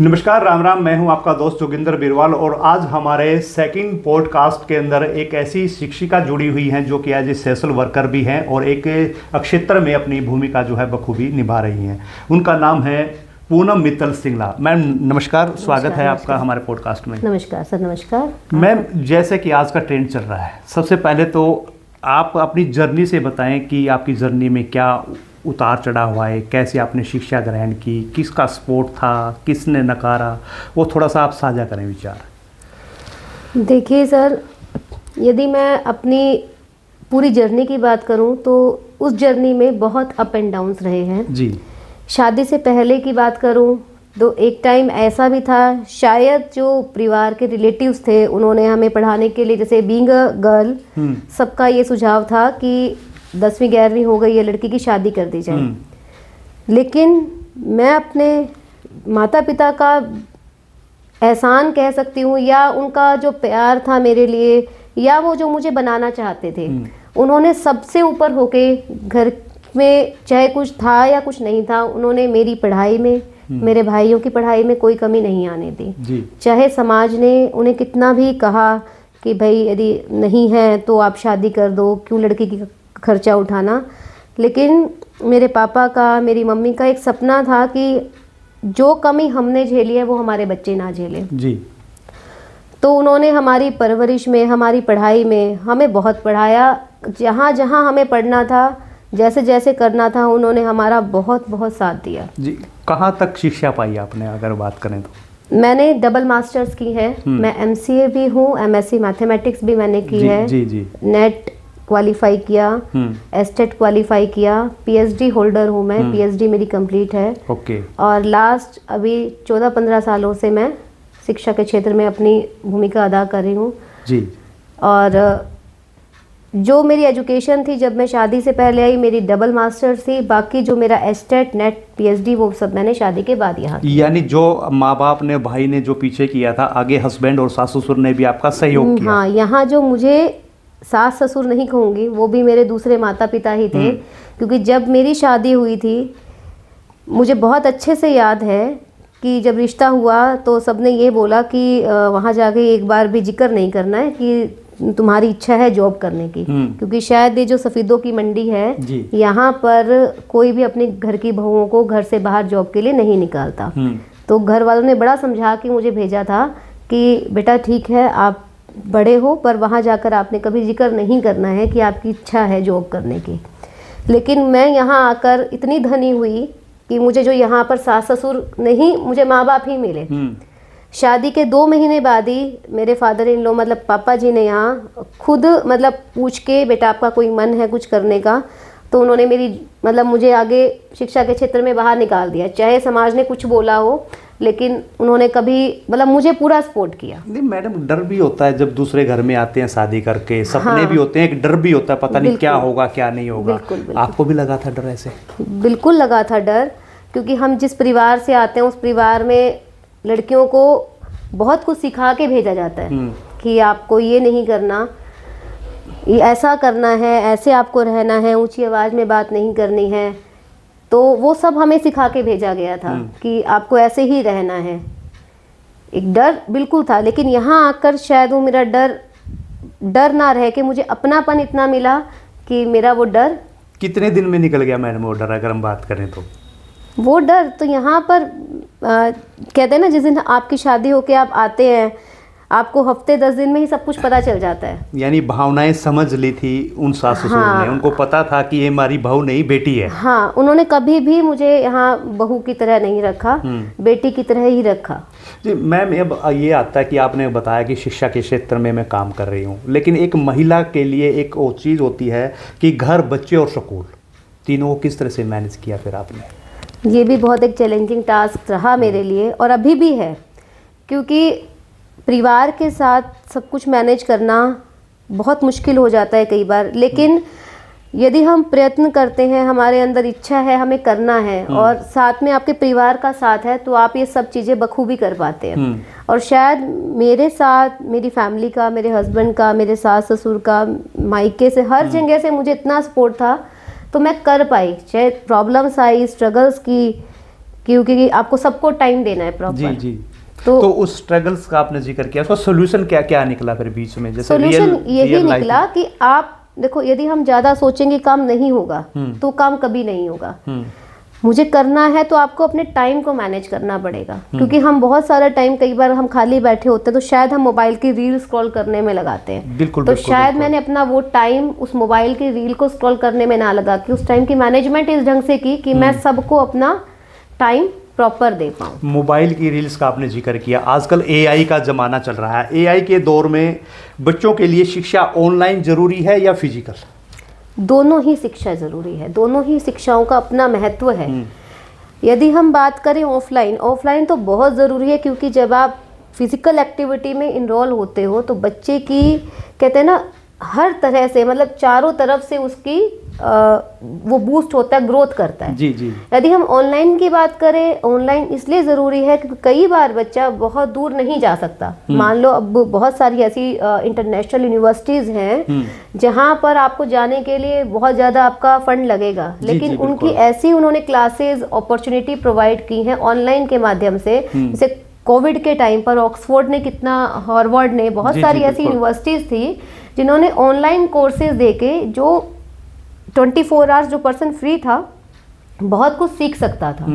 नमस्कार, राम राम। मैं हूं आपका दोस्त जोगिंदर बिरवाल और आज हमारे सेकंड पॉडकास्ट के अंदर एक ऐसी शिक्षिका जुड़ी हुई हैं जो कि एज ए सोशल वर्कर भी हैं और एक क्षेत्र में अपनी भूमिका जो है बखूबी निभा रही हैं। उनका नाम है पूनम मित्तल सिंगला। मैम नमस्कार, स्वागत है आपका हमारे पॉडकास्ट में। नमस्कार सर। नमस्कार मैम, जैसे कि आज का ट्रेंड चल रहा है, सबसे पहले तो आप अपनी जर्नी से बताएं कि आपकी जर्नी में क्या उतार चढ़ाव हुआ है, कैसे आपने शिक्षा ग्रहण की, किसका सपोर्ट था, किसने नकारा, वो थोड़ा सा आप साझा करें विचार। देखिए सर, यदि मैं अपनी पूरी जर्नी की बात करूं तो उस जर्नी में बहुत अप एंड डाउन्स रहे हैं जी। शादी से पहले की बात करूं तो एक टाइम ऐसा भी था, शायद जो परिवार के रिलेटिव्स थे उन्होंने हमें पढ़ाने के लिए, जैसे बीइंग अ गर्ल, सबका ये सुझाव था कि 10वीं 11वीं हो गई है लड़की की शादी कर दी जाए। लेकिन मैं अपने माता पिता का एहसान कह सकती हूँ, या उनका जो प्यार था मेरे लिए, या वो जो मुझे बनाना चाहते थे, उन्होंने सबसे ऊपर होके घर में चाहे कुछ था या कुछ नहीं था, उन्होंने मेरी पढ़ाई में, मेरे भाइयों की पढ़ाई में कोई कमी नहीं आने दी। चाहे समाज ने उन्हें कितना भी कहा कि भाई यदि नहीं है तो आप शादी कर दो, क्यों लड़की की खर्चा उठाना, लेकिन मेरे पापा का, मेरी मम्मी का एक सपना था कि जो कमी हमने झेली है वो हमारे बच्चे ना झेलें जी। तो उन्होंने हमारी परवरिश में, हमारी पढ़ाई में हमें बहुत पढ़ाया। जहाँ जहाँ हमें पढ़ना था, जैसे जैसे करना था, उन्होंने हमारा बहुत बहुत साथ दिया जी। कहाँ तक शिक्षा पाई आपने, अगर बात करें तो? मैंने डबल मास्टर्स की है। मैं MCA भी हूँ, MSc मैथमेटिक्स भी मैंने की है जी। नेट क्वालिफाई किया, एस्टेट क्वालिफाई किया, PhD होल्डर हूँ मैं। PhD मेरी कंप्लीट है। ओके। और लास्ट अभी 14-15 सालों से मैं शिक्षा के क्षेत्र में अपनी भूमिका अदा कर रही हूँ जी। और जो मेरी एजुकेशन थी जब मैं शादी से पहले आई, मेरी डबल मास्टर थी। बाकी जो मेरा एस्टेट, नेट, PhD वो सब मैंने शादी के बाद यहाँ। यानी जो माँ बाप ने, भाई ने जो पीछे किया था, आगे हस्बैंड और सास ससुर ने भी आपका सहयोग किया। हाँ, यहाँ जो मुझे सास ससुर नहीं कहूँगी, वो भी मेरे दूसरे माता पिता ही थे। क्योंकि जब मेरी शादी हुई थी, मुझे बहुत अच्छे से याद है कि जब रिश्ता हुआ तो सबने ये बोला कि वहाँ जाके एक बार भी जिक्र नहीं करना है कि तुम्हारी इच्छा है जॉब करने की। क्योंकि शायद ये जो सफ़ेदों की मंडी है, यहाँ पर कोई भी अपने घर की बहुओं को घर से बाहर जॉब के लिए नहीं निकालता। तो घर वालों ने बड़ा समझा के मुझे भेजा था कि बेटा ठीक है, आप बड़े हो, पर वहाँ जाकर आपने कभी जिक्र नहीं करना है कि आपकी इच्छा है जॉब करने की। लेकिन मैं यहाँ आकर इतनी धनी हुई कि मुझे जो यहाँ पर सास ससुर नहीं, मुझे माँ बाप ही मिले। शादी के 2 महीने बाद ही मेरे फादर इन लॉ, मतलब पापा जी ने यहाँ खुद मतलब पूछ के, बेटा आपका कोई मन है कुछ करने का? तो उन्होंने मेरी, मतलब मुझे आगे शिक्षा के क्षेत्र में बाहर निकाल दिया। चाहे समाज ने कुछ बोला हो, लेकिन उन्होंने कभी, मतलब मुझे पूरा सपोर्ट किया। नहीं मैडम, डर भी होता है जब दूसरे घर में आते हैं शादी करके, सपने भी होते हैं, एक डर भी होता है, पता नहीं क्या होगा क्या नहीं होगा। बिल्कुल। आपको भी लगा था डर ऐसे? बिल्कुल लगा था डर, क्योंकि हम जिस परिवार से आते हैं उस परिवार में लड़कियों को बहुत कुछ सिखा के भेजा जाता है कि आपको ये नहीं करना, ये ऐसा करना है, ऐसे आपको रहना है, ऊंची आवाज़ में बात नहीं करनी है। तो वो सब हमें सिखा के भेजा गया था कि आपको ऐसे ही रहना है। एक डर बिल्कुल था, लेकिन यहाँ आकर शायद वो मेरा डर ना रह के मुझे अपनापन इतना मिला कि मेरा वो डर। कितने दिन में निकल गया मैडम वो डर, अगर हम बात करें तो? वो डर तो यहाँ पर कहते हैं ना, जिस दिन आपकी शादी होके आप आते हैं, आपको हफ्ते 10 दिन में ही सब कुछ पता चल जाता है। यानी भावनाएं समझ ली थी उन सास ससुर ने, उनको पता था कि ये हमारी बहू नहीं बेटी है। हाँ, उन्होंने कभी भी मुझे यहाँ बहू की तरह नहीं रखा, बेटी की तरह ही रखा जी। मैम, अब ये आता है कि आपने बताया कि शिक्षा के क्षेत्र में मैं काम कर रही हूँ, लेकिन एक महिला के लिए एक और चीज़ होती है कि घर, बच्चे और स्कूल, तीनों को किस तरह से मैनेज किया फिर आपने? ये भी बहुत एक चैलेंजिंग टास्क रहा मेरे लिए, और अभी भी है, क्योंकि परिवार के साथ सब कुछ मैनेज करना बहुत मुश्किल हो जाता है कई बार। लेकिन यदि हम प्रयत्न करते हैं, हमारे अंदर इच्छा है, हमें करना है, और साथ में आपके परिवार का साथ है, तो आप ये सब चीज़ें बखूबी कर पाते हैं। और शायद मेरे साथ, मेरी फैमिली का, मेरे हस्बैंड का, मेरे सास ससुर का, मायके से, हर जगह से मुझे इतना सपोर्ट था, तो मैं कर पाई। चाहे प्रॉब्लम्स आई, स्ट्रगल्स की, क्योंकि आपको सबको टाइम देना है प्रॉपर। जी जी। तो उस स्ट्रगल्स का आपने जिक्र किया, उसका सोल्यूशन क्या क्या निकला फिर बीच में? जैसे सोल्यूशन यही निकला कि आप देखो, यदि हम ज़्यादा सोचेंगे काम नहीं होगा तो काम कभी नहीं होगा। मुझे करना है तो आपको अपने टाइम को मैनेज करना पड़ेगा, क्योंकि हम बहुत सारा टाइम, कई बार हम खाली बैठे होते हैं तो शायद हम मोबाइल की रील स्क्रॉल करने में लगाते हैं। बिल्कुल, तो बिल्कुल, शायद बिल्कुल। मैंने अपना वो टाइम उस मोबाइल की रील को स्क्रॉल करने में ना लगा कि उस टाइम की मैनेजमेंट इस ढंग से की कि मैं सबको अपना टाइम प्रॉपर दे पाऊँ। मोबाइल की रील्स का आपने जिक्र किया, आजकल एआई का ज़माना चल रहा है। एआई के दौर में बच्चों के लिए शिक्षा ऑनलाइन ज़रूरी है या फिजिकल? दोनों ही शिक्षा ज़रूरी है, दोनों ही शिक्षाओं का अपना महत्व है। यदि हम बात करें ऑफलाइन, ऑफलाइन तो बहुत ज़रूरी है, क्योंकि जब आप फिजिकल एक्टिविटी में इन्वॉल्व होते हो तो बच्चे की, कहते हैं ना, हर तरह से, मतलब चारों तरफ से उसकी वो बूस्ट होता है, ग्रोथ करता है। जी जी। यदि हम ऑनलाइन की बात करें, ऑनलाइन इसलिए ज़रूरी है क्योंकि कई बार बच्चा बहुत दूर नहीं जा सकता। मान लो अब बहुत सारी ऐसी इंटरनेशनल यूनिवर्सिटीज़ हैं जहां पर आपको जाने के लिए बहुत ज़्यादा आपका फंड लगेगा, लेकिन उनकी ऐसी उन्होंने क्लासेस अपॉर्चुनिटी प्रोवाइड की हैं ऑनलाइन के माध्यम से। जैसे कोविड के टाइम पर ऑक्सफोर्ड ने कितना, हार्वर्ड ने, बहुत सारी ऐसी यूनिवर्सिटीज़ थी जिन्होंने ऑनलाइन कोर्सेज देके, जो 24 आवर्स जो पर्सन फ्री था बहुत कुछ सीख सकता था।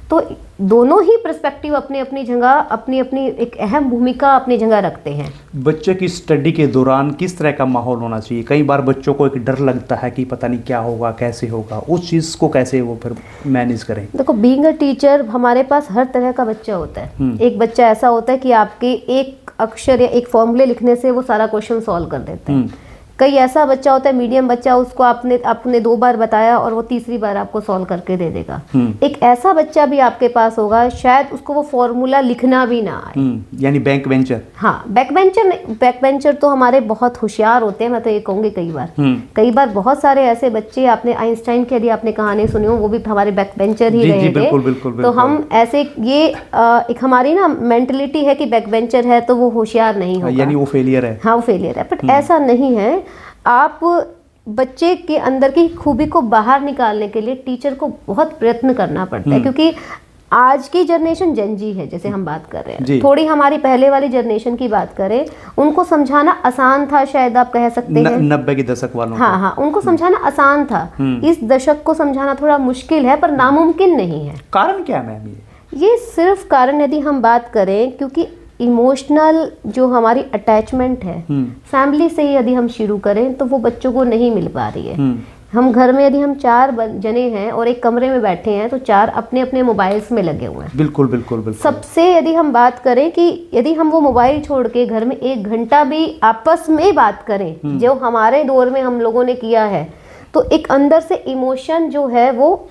तो दोनों ही पर्सपेक्टिव अपनी अपनी जगह, अपनी अपनी एक अहम भूमिका अपनी जगह रखते हैं। बच्चे की स्टडी के दौरान किस तरह का माहौल होना चाहिए? कई बार बच्चों को एक डर लगता है कि पता नहीं क्या होगा, कैसे होगा, उस चीज़ को कैसे वो फिर मैनेज करें? देखो, बीइंग अ टीचर हमारे पास हर तरह का बच्चा होता है। एक बच्चा ऐसा होता है कि आपके एक अक्षर या एक फॉर्मूले लिखने से वो सारा क्वेश्चन सॉल्व कर देते हैं। कई ऐसा बच्चा होता है, मीडियम बच्चा, उसको आपने 2 बार बताया और वो तीसरी बार आपको सॉल्व करके दे देगा। एक ऐसा बच्चा भी आपके पास होगा, शायद उसको वो फॉर्मूला लिखना भी ना आए, यानी बैक बेंचर। हाँ, बैक बेंचर तो हमारे बहुत होशियार होते हैं, मैं तो ये कहूँगी। कई बार बहुत सारे ऐसे बच्चे, आपने आइंस्टाइन की यदि आपने कहानी सुनी हो, वो भी हमारे बैक बेंचर ही रहे थे। तो हम ऐसे, ये एक हमारी ना मेंटलिटी है कि बैक बेंचर है तो वो होशियार नहीं होगा, यानी वो फेलियर है। हाँ, वो फेलियर है। बट ऐसा नहीं है। आप बच्चे के अंदर की खूबी को बाहर निकालने के लिए टीचर को बहुत प्रयत्न करना पड़ता है, क्योंकि आज की जनरेशन जेनजी है, जैसे हम बात कर रहे हैं। थोड़ी हमारी पहले वाली जनरेशन की बात करें, उनको समझाना आसान था, शायद आप कह सकते हैं 90 के दशक वालों। हाँ, उनको समझाना आसान था। इस दशक को समझाना थोड़ा मुश्किल है, पर नामुमकिन नहीं है। कारण क्या है मैम? ये सिर्फ कारण, यदि हम बात करें, क्योंकि इमोशनल जो हमारी अटैचमेंट है फैमिली से ही यदि हम शुरू करें तो वो बच्चों को नहीं मिल पा रही है। हम घर में यदि हम 4 जने हैं और एक कमरे में बैठे हैं तो 4 अपने अपने मोबाइल्स में लगे हुए हैं। बिल्कुल बिल्कुल बिल्कुल। सबसे यदि हम बात करें कि यदि हम वो मोबाइल छोड़ के घर में 1 घंटा भी आपस में बात करें, जो हमारे दौर में हम लोगों ने किया है, तो एक अंदर से इमोशन जो है वो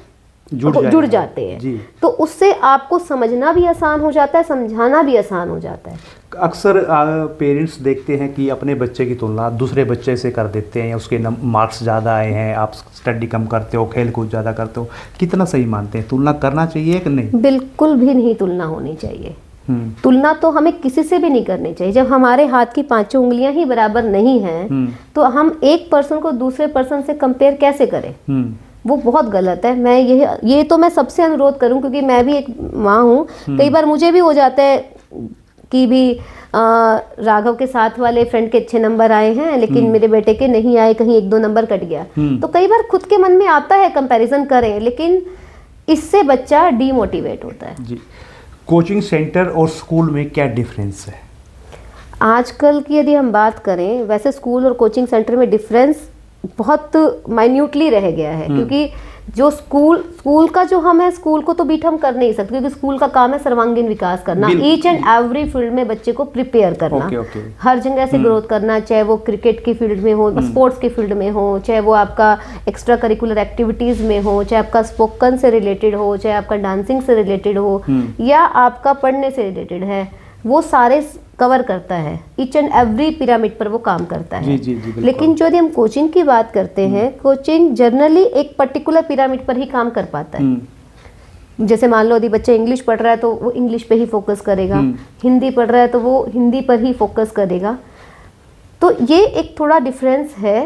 जुड़ जाते हैं। तो उससे आपको समझना भी आसान हो जाता है, समझाना भी आसान हो जाता है। अक्सर पेरेंट्स देखते हैं कि अपने बच्चे की तुलना दूसरे बच्चे से कर देते हैं, या उसके मार्क्स ज़्यादा आए हैं, आप स्टडी कम करते हो, खेल कूद ज़्यादा करते हो। कितना सही मानते हैं? तुलना करना चाहिए कि नहीं? बिल्कुल भी नहीं तुलना होनी चाहिए। तुलना तो हमें किसी से भी नहीं करनी चाहिए। जब हमारे हाथ की 5 उंगलियां ही बराबर नहीं हैं तो हम एक पर्सन को दूसरे पर्सन से कंपेयर कैसे करें? वो बहुत गलत है। मैं ये तो मैं सबसे अनुरोध करूं, क्योंकि मैं भी एक माँ हूँ। कई बार मुझे भी हो जाता है कि भी राघव के साथ वाले फ्रेंड के अच्छे नंबर आए हैं लेकिन मेरे बेटे के नहीं आए, कहीं 1-2 नंबर कट गया। तो कई बार खुद के मन में आता है कंपैरिजन करें, लेकिन इससे बच्चा डीमोटिवेट होता है। जी। कोचिंग सेंटर और स्कूल में क्या डिफरेंस है? आजकल की यदि हम बात करें, वैसे स्कूल और कोचिंग सेंटर में डिफरेंस बहुत माइन्यूटली रह गया है, क्योंकि जो स्कूल का जो हम है, स्कूल को तो बीट हम कर नहीं सकते, क्योंकि स्कूल का काम है सर्वांगीण विकास करना, ईच एंड एवरी फील्ड में बच्चे को प्रिपेयर करना, हर जगह से ग्रोथ करना, चाहे वो क्रिकेट की फील्ड में हो, स्पोर्ट्स की फील्ड में हो, चाहे वो आपका एक्स्ट्रा करिकुलर एक्टिविटीज में हो, चाहे आपका स्पोकन से रिलेटेड हो, चाहे आपका डांसिंग से रिलेटेड हो, या आपका पढ़ने से रिलेटेड है, वो सारे कवर करता है। ईच एंड एवरी पिरामिड पर वो काम करता है। जी, लेकिन जो यदि हम कोचिंग की बात करते हैं, कोचिंग जनरली एक पर्टिकुलर पिरामिड पर ही काम कर पाता है। जैसे मान लो यदि बच्चा इंग्लिश पढ़ रहा है तो वो इंग्लिश पे ही फोकस करेगा, हिंदी पढ़ रहा है तो वो हिंदी पर ही फोकस करेगा। तो ये एक थोड़ा डिफरेंस है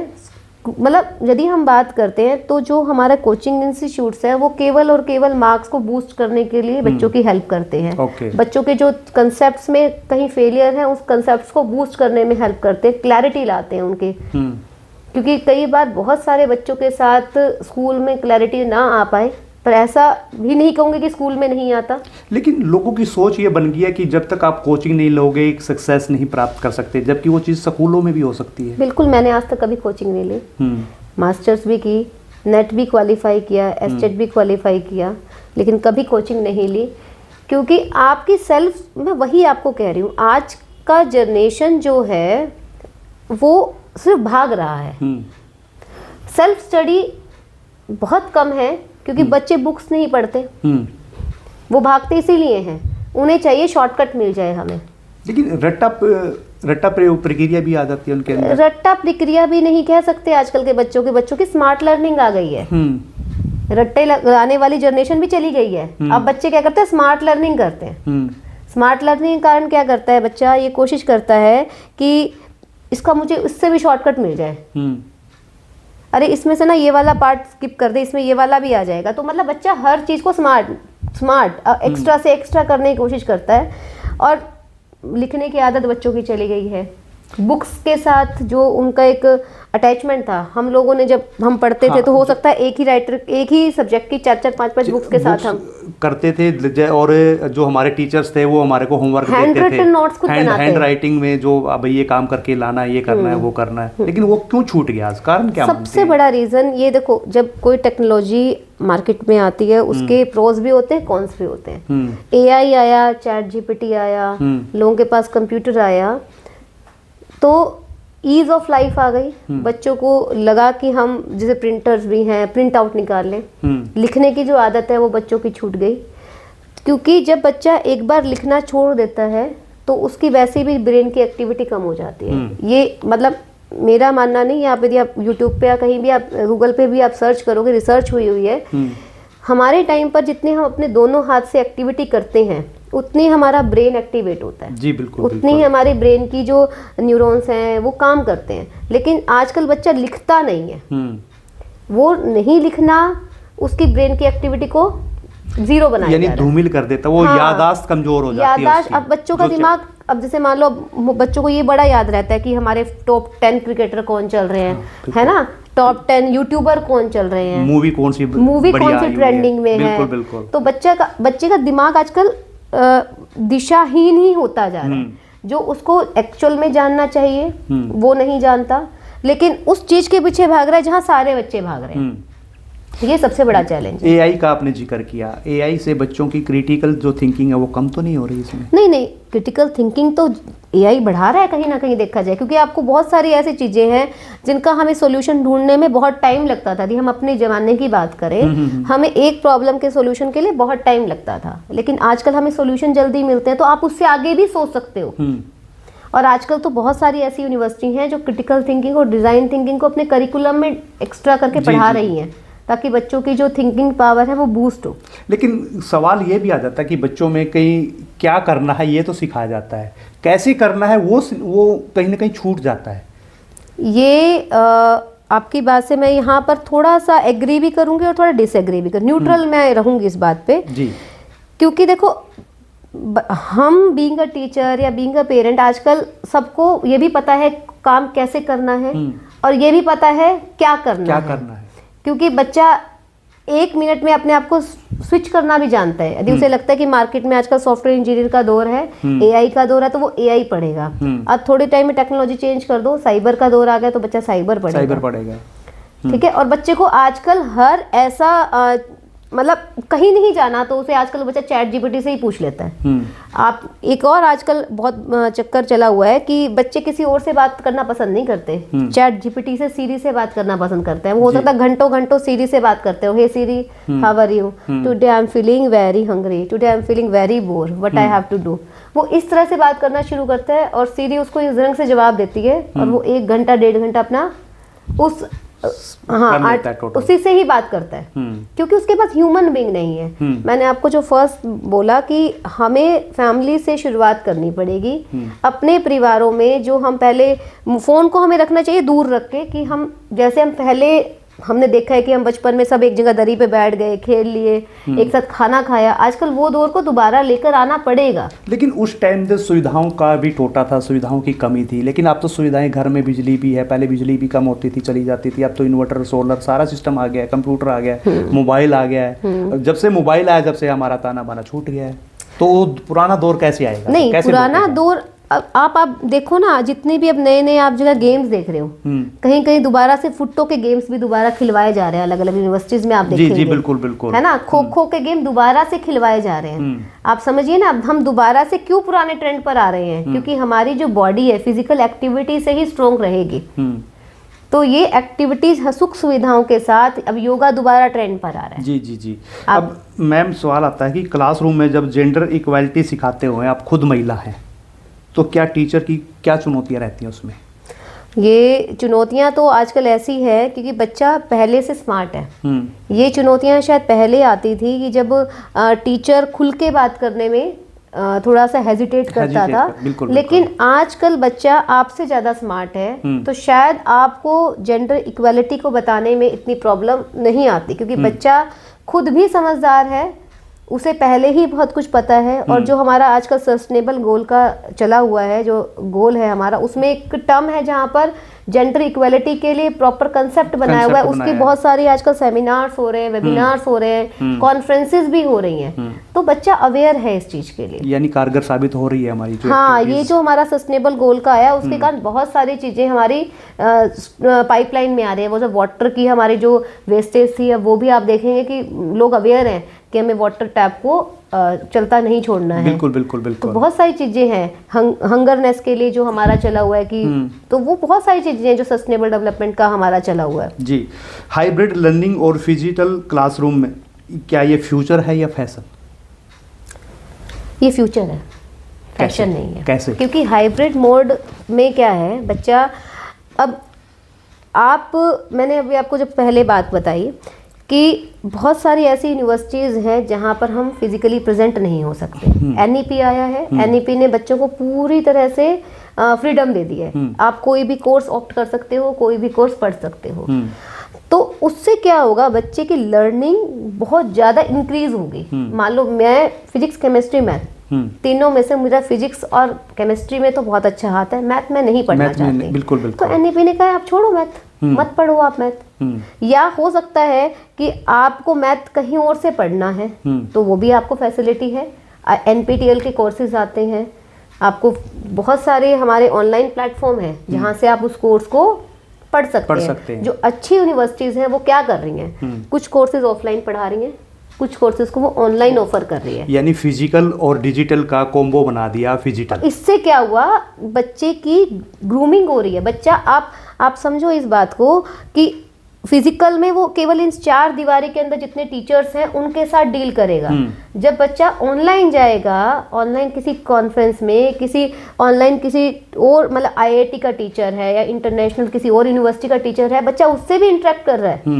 मतलब यदि हम बात करते हैं तो जो हमारा कोचिंग इंस्टीट्यूट्स है वो केवल और केवल मार्क्स को बूस्ट करने के लिए बच्चों की हेल्प करते हैं। बच्चों के जो कंसेप्ट्स में कहीं फेलियर है उस कंसेप्ट्स को बूस्ट करने में हेल्प करते हैं, क्लैरिटी लाते हैं उनके। क्योंकि कई बार बहुत सारे बच्चों के साथ स्कूल में क्लैरिटी ना आ पाए, पर ऐसा भी नहीं कहूँगी कि स्कूल में नहीं आता। लेकिन लोगों की सोच ये बन गई है कि जब तक आप कोचिंग नहीं लोगे सक्सेस नहीं प्राप्त कर सकते, जबकि वो चीज़ स्कूलों में भी हो सकती है। बिल्कुल, मैंने आज तक कभी कोचिंग नहीं ली, मास्टर्स भी की, नेट भी क्वालिफाई किया, एस्टेट भी क्वालिफाई किया, लेकिन कभी कोचिंग नहीं ली। क्योंकि आपकी सेल्फ, मैं वही आपको कह रही हूँ, आज का जनरेशन जो है वो सिर्फ भाग रहा है। सेल्फ स्टडी बहुत कम है क्योंकि बच्चे बुक्स नहीं पढ़ते, वो भागते इसीलिए हैं, उन्हें चाहिए शॉर्टकट मिल जाए हमें। लेकिन रट्टा प्रक्रिया भी आ जाती है उनके अंदर। रट्टा प्रक्रिया भी नहीं कह सकते, आजकल के बच्चों की स्मार्ट लर्निंग आ गई है। रट्टे लगाने वाली जनरेशन भी चली गई है। अब बच्चे क्या करते हैं, स्मार्ट लर्निंग करते हैं। स्मार्ट लर्निंग के कारण क्या करता है बच्चा, ये कोशिश करता है कि इसका मुझे इससे भी शॉर्टकट मिल जाए, अरे इसमें से ना ये वाला पार्ट स्किप कर दे, इसमें ये वाला भी आ जाएगा। तो मतलब बच्चा हर चीज़ को स्मार्ट एक्स्ट्रा से एक्स्ट्रा करने की कोशिश करता है। और लिखने की आदत बच्चों की चली गई है। बुक्स के साथ जो उनका एक अटैचमेंट था, हम लोगों ने जब हम पढ़ते थे तो हो सकता है एक ही सब्जेक्ट की 4-5 बुक्स के साथ हम करते थे। और जो हमारे टीचर्स थे वो हमारे को होमवर्क देते थे, नोट्स खुद बनाते, हैंड राइटिंग में जो अब ये काम करके लाना है, ये करना है, वो करना है। लेकिन वो क्यों छूट गया, आज कारण क्या? सबसे बड़ा रीजन ये देखो, जब कोई टेक्नोलॉजी मार्केट में आती है उसके प्रोज भी होते हैं, कॉन्स भी होते हैं। AI आया, चैट GPT आया, लोगों के पास कंप्यूटर आया, तो ईज ऑफ लाइफ आ गई। बच्चों को लगा कि हम जैसे प्रिंटर्स भी हैं, प्रिंट आउट निकाल लें, लिखने की जो आदत है वो बच्चों की छूट गई। क्योंकि जब बच्चा एक बार लिखना छोड़ देता है तो उसकी वैसे भी ब्रेन की एक्टिविटी कम हो जाती है। ये मतलब मेरा मानना नहीं है, आप यदि आप यूट्यूब पे या कहीं भी आप गूगल पे भी आप सर्च करोगे, रिसर्च हुई है। हमारे टाइम पर जितने हम अपने दोनों हाथ से एक्टिविटी करते हैं उतनी हमारा ब्रेन एक्टिवेट होता है। जी बिल्कुल। उतनी ही हमारे ब्रेन की जो न्यूरॉन्स हैं वो काम करते हैं। लेकिन आजकल बच्चा लिखता नहीं है, वो नहीं लिखना उसकी ब्रेन की एक्टिविटी को जीरो बनाया, यानी धूमिल कर देता, वो याददाश्त कमजोर हो जाती है। याददाश्त, अब बच्चों का दिमाग, अब जैसे मान लो बच्चों को ये बड़ा याद रहता है कि हमारे टॉप 10 क्रिकेटर कौन चल रहे हैं, है ना, टॉप 10 यूट्यूबर कौन चल रहे हैं, मूवी कौन सी ट्रेंडिंग में है। बिल्कुल। तो बच्चे का दिमाग आजकल दिशाहीन ही होता जा रहा है। जो उसको एक्चुअल में जानना चाहिए वो नहीं जानता, लेकिन उस चीज के पीछे भाग रहा है जहां सारे बच्चे भाग रहे हैं। ये सबसे बड़ा चैलेंज है। AI का आपने जिक्र किया, AI से बच्चों की क्रिटिकल जो थिंकिंग है वो कम तो नहीं हो रही इसमें? नहीं, क्रिटिकल थिंकिंग तो AI बढ़ा रहा है कहीं ना कहीं देखा जाए। क्योंकि आपको बहुत सारी ऐसी चीजें हैं जिनका हमें सोल्यूशन ढूंढने में बहुत टाइम लगता था। यदि हम अपने जमाने की बात करें, हमें एक प्रॉब्लम के सोल्यूशन के लिए बहुत टाइम लगता था, लेकिन आजकल हमें सोल्यूशन जल्दी मिलते हैं, तो आप उससे आगे भी सोच सकते हो। और आजकल तो बहुत सारी ऐसी यूनिवर्सिटी हैं जो क्रिटिकल थिंकिंग और डिजाइन थिंकिंग को अपने करिकुलम में एक्स्ट्रा करके पढ़ा रही हैं, ताकि बच्चों की जो थिंकिंग पावर है वो बूस्ट हो। लेकिन सवाल ये भी आ जाता है कि बच्चों में कहीं क्या करना है ये तो सिखाया जाता है, कैसे करना है वो कहीं ना कहीं छूट जाता है। ये आपकी बात से मैं यहाँ पर थोड़ा सा एग्री भी करूँगी और थोड़ा डिसएग्री भी करूँगी, न्यूट्रल मैं रहूँगी इस बात पे जी। क्योंकि देखो, हम बीइंग अ टीचर या बीइंग अ पेरेंट, आजकल सबको ये भी पता है काम कैसे करना है और ये भी पता है क्या करना है। क्योंकि बच्चा 1 मिनट में अपने आप को स्विच करना भी जानता है। यदि उसे लगता है कि मार्केट में आजकल सॉफ्टवेयर इंजीनियर का दौर है, AI का दौर है, तो वो AI पढ़ेगा। अब थोड़े टाइम में टेक्नोलॉजी चेंज कर दो, साइबर का दौर आ गया तो बच्चा साइबर पढ़ेगा। ठीक है। और बच्चे को आजकल हर ऐसा मतलब कहीं नहीं जाना तो उसे आजकल बच्चा चैट GPT से ही पूछ लेता है। आप एक और आजकल बहुत चक्कर चला हुआ है कि बच्चे किसी और से बात करना पसंद नहीं करते, चैट GPT से, सीरी से बात करना पसंद करते हैं। वो हो सकता है घंटों सीरी से बात करते हो, hey Siri how are you, today I am feeling very hungry, today I am feeling very bore, what I have to do. वो इस तरह से बात करना शुरू करता है और सीरी उसको इस रंग से जवाब देती है और वो 1 घंटा 1.5 घंटा अपना उस हाँ कर लेता है टोटल। उसी से ही बात करता है, क्योंकि उसके पास ह्यूमन बीइंग नहीं है। मैंने आपको जो फर्स्ट बोला कि हमें फैमिली से शुरुआत करनी पड़ेगी, अपने परिवारों में जो हम पहले फोन को हमें रखना चाहिए दूर रख के, कि हम जैसे हम पहले हमने देखा है कि हम बचपन में सब एक जगह दरी पे बैठ गए, खेल लिए, एक साथ खाना खाया, आजकल वो दौर को दोबारा लेकर आना पड़ेगा। लेकिन उस टाइम पे सुविधाओं का भी टोटा था, सुविधाओं की कमी थी, लेकिन अब तो सुविधाएं घर में बिजली भी है, पहले बिजली भी कम होती थी चली जाती थी, अब तो इन्वर्टर सोलर सारा सिस्टम आ गया है, कंप्यूटर आ गया है, मोबाइल आ गया है। जब से मोबाइल आया जब से हमारा ताना बाना छूट गया है, तो वो पुराना दौर कैसे आएगा? नहीं, कैसे पुराना दौर आप देखो ना, जितने भी अब नए नए आप जगह गेम्स देख रहे हो, कहीं कहीं दोबारा से फुट्टो के गेम्स भी दोबारा खिलवाए जा रहे हैं अलग अलग यूनिवर्सिटीज में, आप देखेंगे। जी बिल्कुल बिल्कुल, है ना, खो खो के गेम दोबारा से खिलवाए जा रहे हैं। आप समझिए ना, अब हम दोबारा से क्यों पुराने ट्रेंड पर आ रहे हैं, क्योंकि हमारी जो बॉडी है फिजिकल एक्टिविटी से ही स्ट्रोंग रहेगी। तो ये एक्टिविटीज सुख सुविधाओं के साथ अब योगा दोबारा ट्रेंड पर आ रहा है। जी जी जी। अब मैम सवाल आता है कि क्लासरूम में जब जेंडर इक्वालिटी सिखाते हुए आप खुद महिला हैं, तो क्या टीचर की क्या चुनौतियां रहती हैं उसमें? ये चुनौतियां तो आजकल ऐसी है क्योंकि बच्चा पहले से स्मार्ट है। ये चुनौतियां शायद पहले आती थी कि जब टीचर खुल के बात करने में थोड़ा सा हेजिटेट करता था, लेकिन आजकल बच्चा आपसे ज़्यादा स्मार्ट है, तो शायद आपको जेंडर इक्वालिटी को बताने में इतनी प्रॉब्लम नहीं आती, क्योंकि बच्चा खुद भी समझदार है, उसे पहले ही बहुत कुछ पता है। और जो हमारा आजकल सस्टेनेबल गोल का चला हुआ है, जो गोल है हमारा, उसमें एक टर्म है जहाँ पर जेंडर इक्वालिटी के लिए प्रॉपर कंसेप्ट बनाया हुआ है। उसके बहुत सारे आजकल सेमिनार्स हो रहे हैं, वेबिनार्स हो रहे हैं, कॉन्फ्रेंसेस भी हो रही हैं, तो बच्चा अवेयर है इस चीज के लिए, यानी कारगर साबित हो रही है हमारी जो हाँ, ये जो हमारा सस्टेनेबल गोल का आया उसके कारण बहुत सारी चीजें हमारी पाइपलाइन में आ रही है। वो जो वाटर की हमारी जो वेस्टेज थी, अब वो भी आप देखेंगे कि लोग अवेयर हैं कि हमें वाटर टैप को चलता नहीं छोड़ना है। बिल्कुल बिल्कुल बिल्कुल। तो बहुत सारी चीजें हैं, हंगरनेस के लिए जो हमारा चला हुआ है कि तो वो बहुत सारी चीजें हैं जो सस्टेनेबल डेवलपमेंट का हमारा चला हुआ है। जी, हाइब्रिड लर्निंग और फिजिकल क्लासरूम में क्या ये फ्यूचर है या फैशन? ये फ्यूचर है, फैशन नहीं है। कैसे? क्योंकि हाइब्रिड मोड में क्या है, बच्चा अब मैंने अभी आपको जब पहले बात बताई कि बहुत सारी ऐसी यूनिवर्सिटीज़ हैं जहाँ पर हम फिजिकली प्रेजेंट नहीं हो सकते। एनईपी आया है, एनईपी ने बच्चों को पूरी तरह से फ्रीडम दे दी है, आप कोई भी कोर्स ऑप्ट कर सकते हो, कोई भी कोर्स पढ़ सकते हो। तो उससे क्या होगा, बच्चे की लर्निंग बहुत ज़्यादा इंक्रीज होगी। मान लो मैं फिजिक्स केमिस्ट्री मैथ तीनों में से मेरा फिजिक्स और केमिस्ट्री में तो बहुत अच्छा हाथ है, मैथ में नहीं पढ़ना चाहती। बिल्कुल बिल्कुल। तो एनईपी ने कहा आप छोड़ो मैथ, मत पढ़ो आप मैथ। या हो सकता है कि आपको मैथ कहीं और से पढ़ना है, तो वो भी आपको फैसिलिटी है। एनपीटीईएल के कोर्सेज आते हैं, आपको बहुत सारे हमारे ऑनलाइन प्लेटफॉर्म हैं जहाँ से आप उस कोर्स को पढ़ सकते हैं। जो अच्छी यूनिवर्सिटीज़ हैं वो क्या कर रही हैं, कुछ कोर्सेज ऑफलाइन पढ़ा रही हैं, कुछ कोर्सेज को वो ऑनलाइन ऑफर कर रही है, यानी फिजिकल और डिजिटल का कॉम्बो बना दिया फिजिकल। इससे क्या हुआ, बच्चे की ग्रूमिंग हो रही है। बच्चा आप समझो इस बात को कि फिजिकल में वो केवल इन 4 दीवारी के अंदर जितने टीचर्स हैं उनके साथ डील करेगा। जब बच्चा ऑनलाइन जाएगा, ऑनलाइन किसी कॉन्फ्रेंस में, किसी ऑनलाइन किसी और मतलब आईआईटी का टीचर है या इंटरनेशनल किसी और यूनिवर्सिटी का टीचर है, बच्चा उससे भी इंटरेक्ट कर रहा है,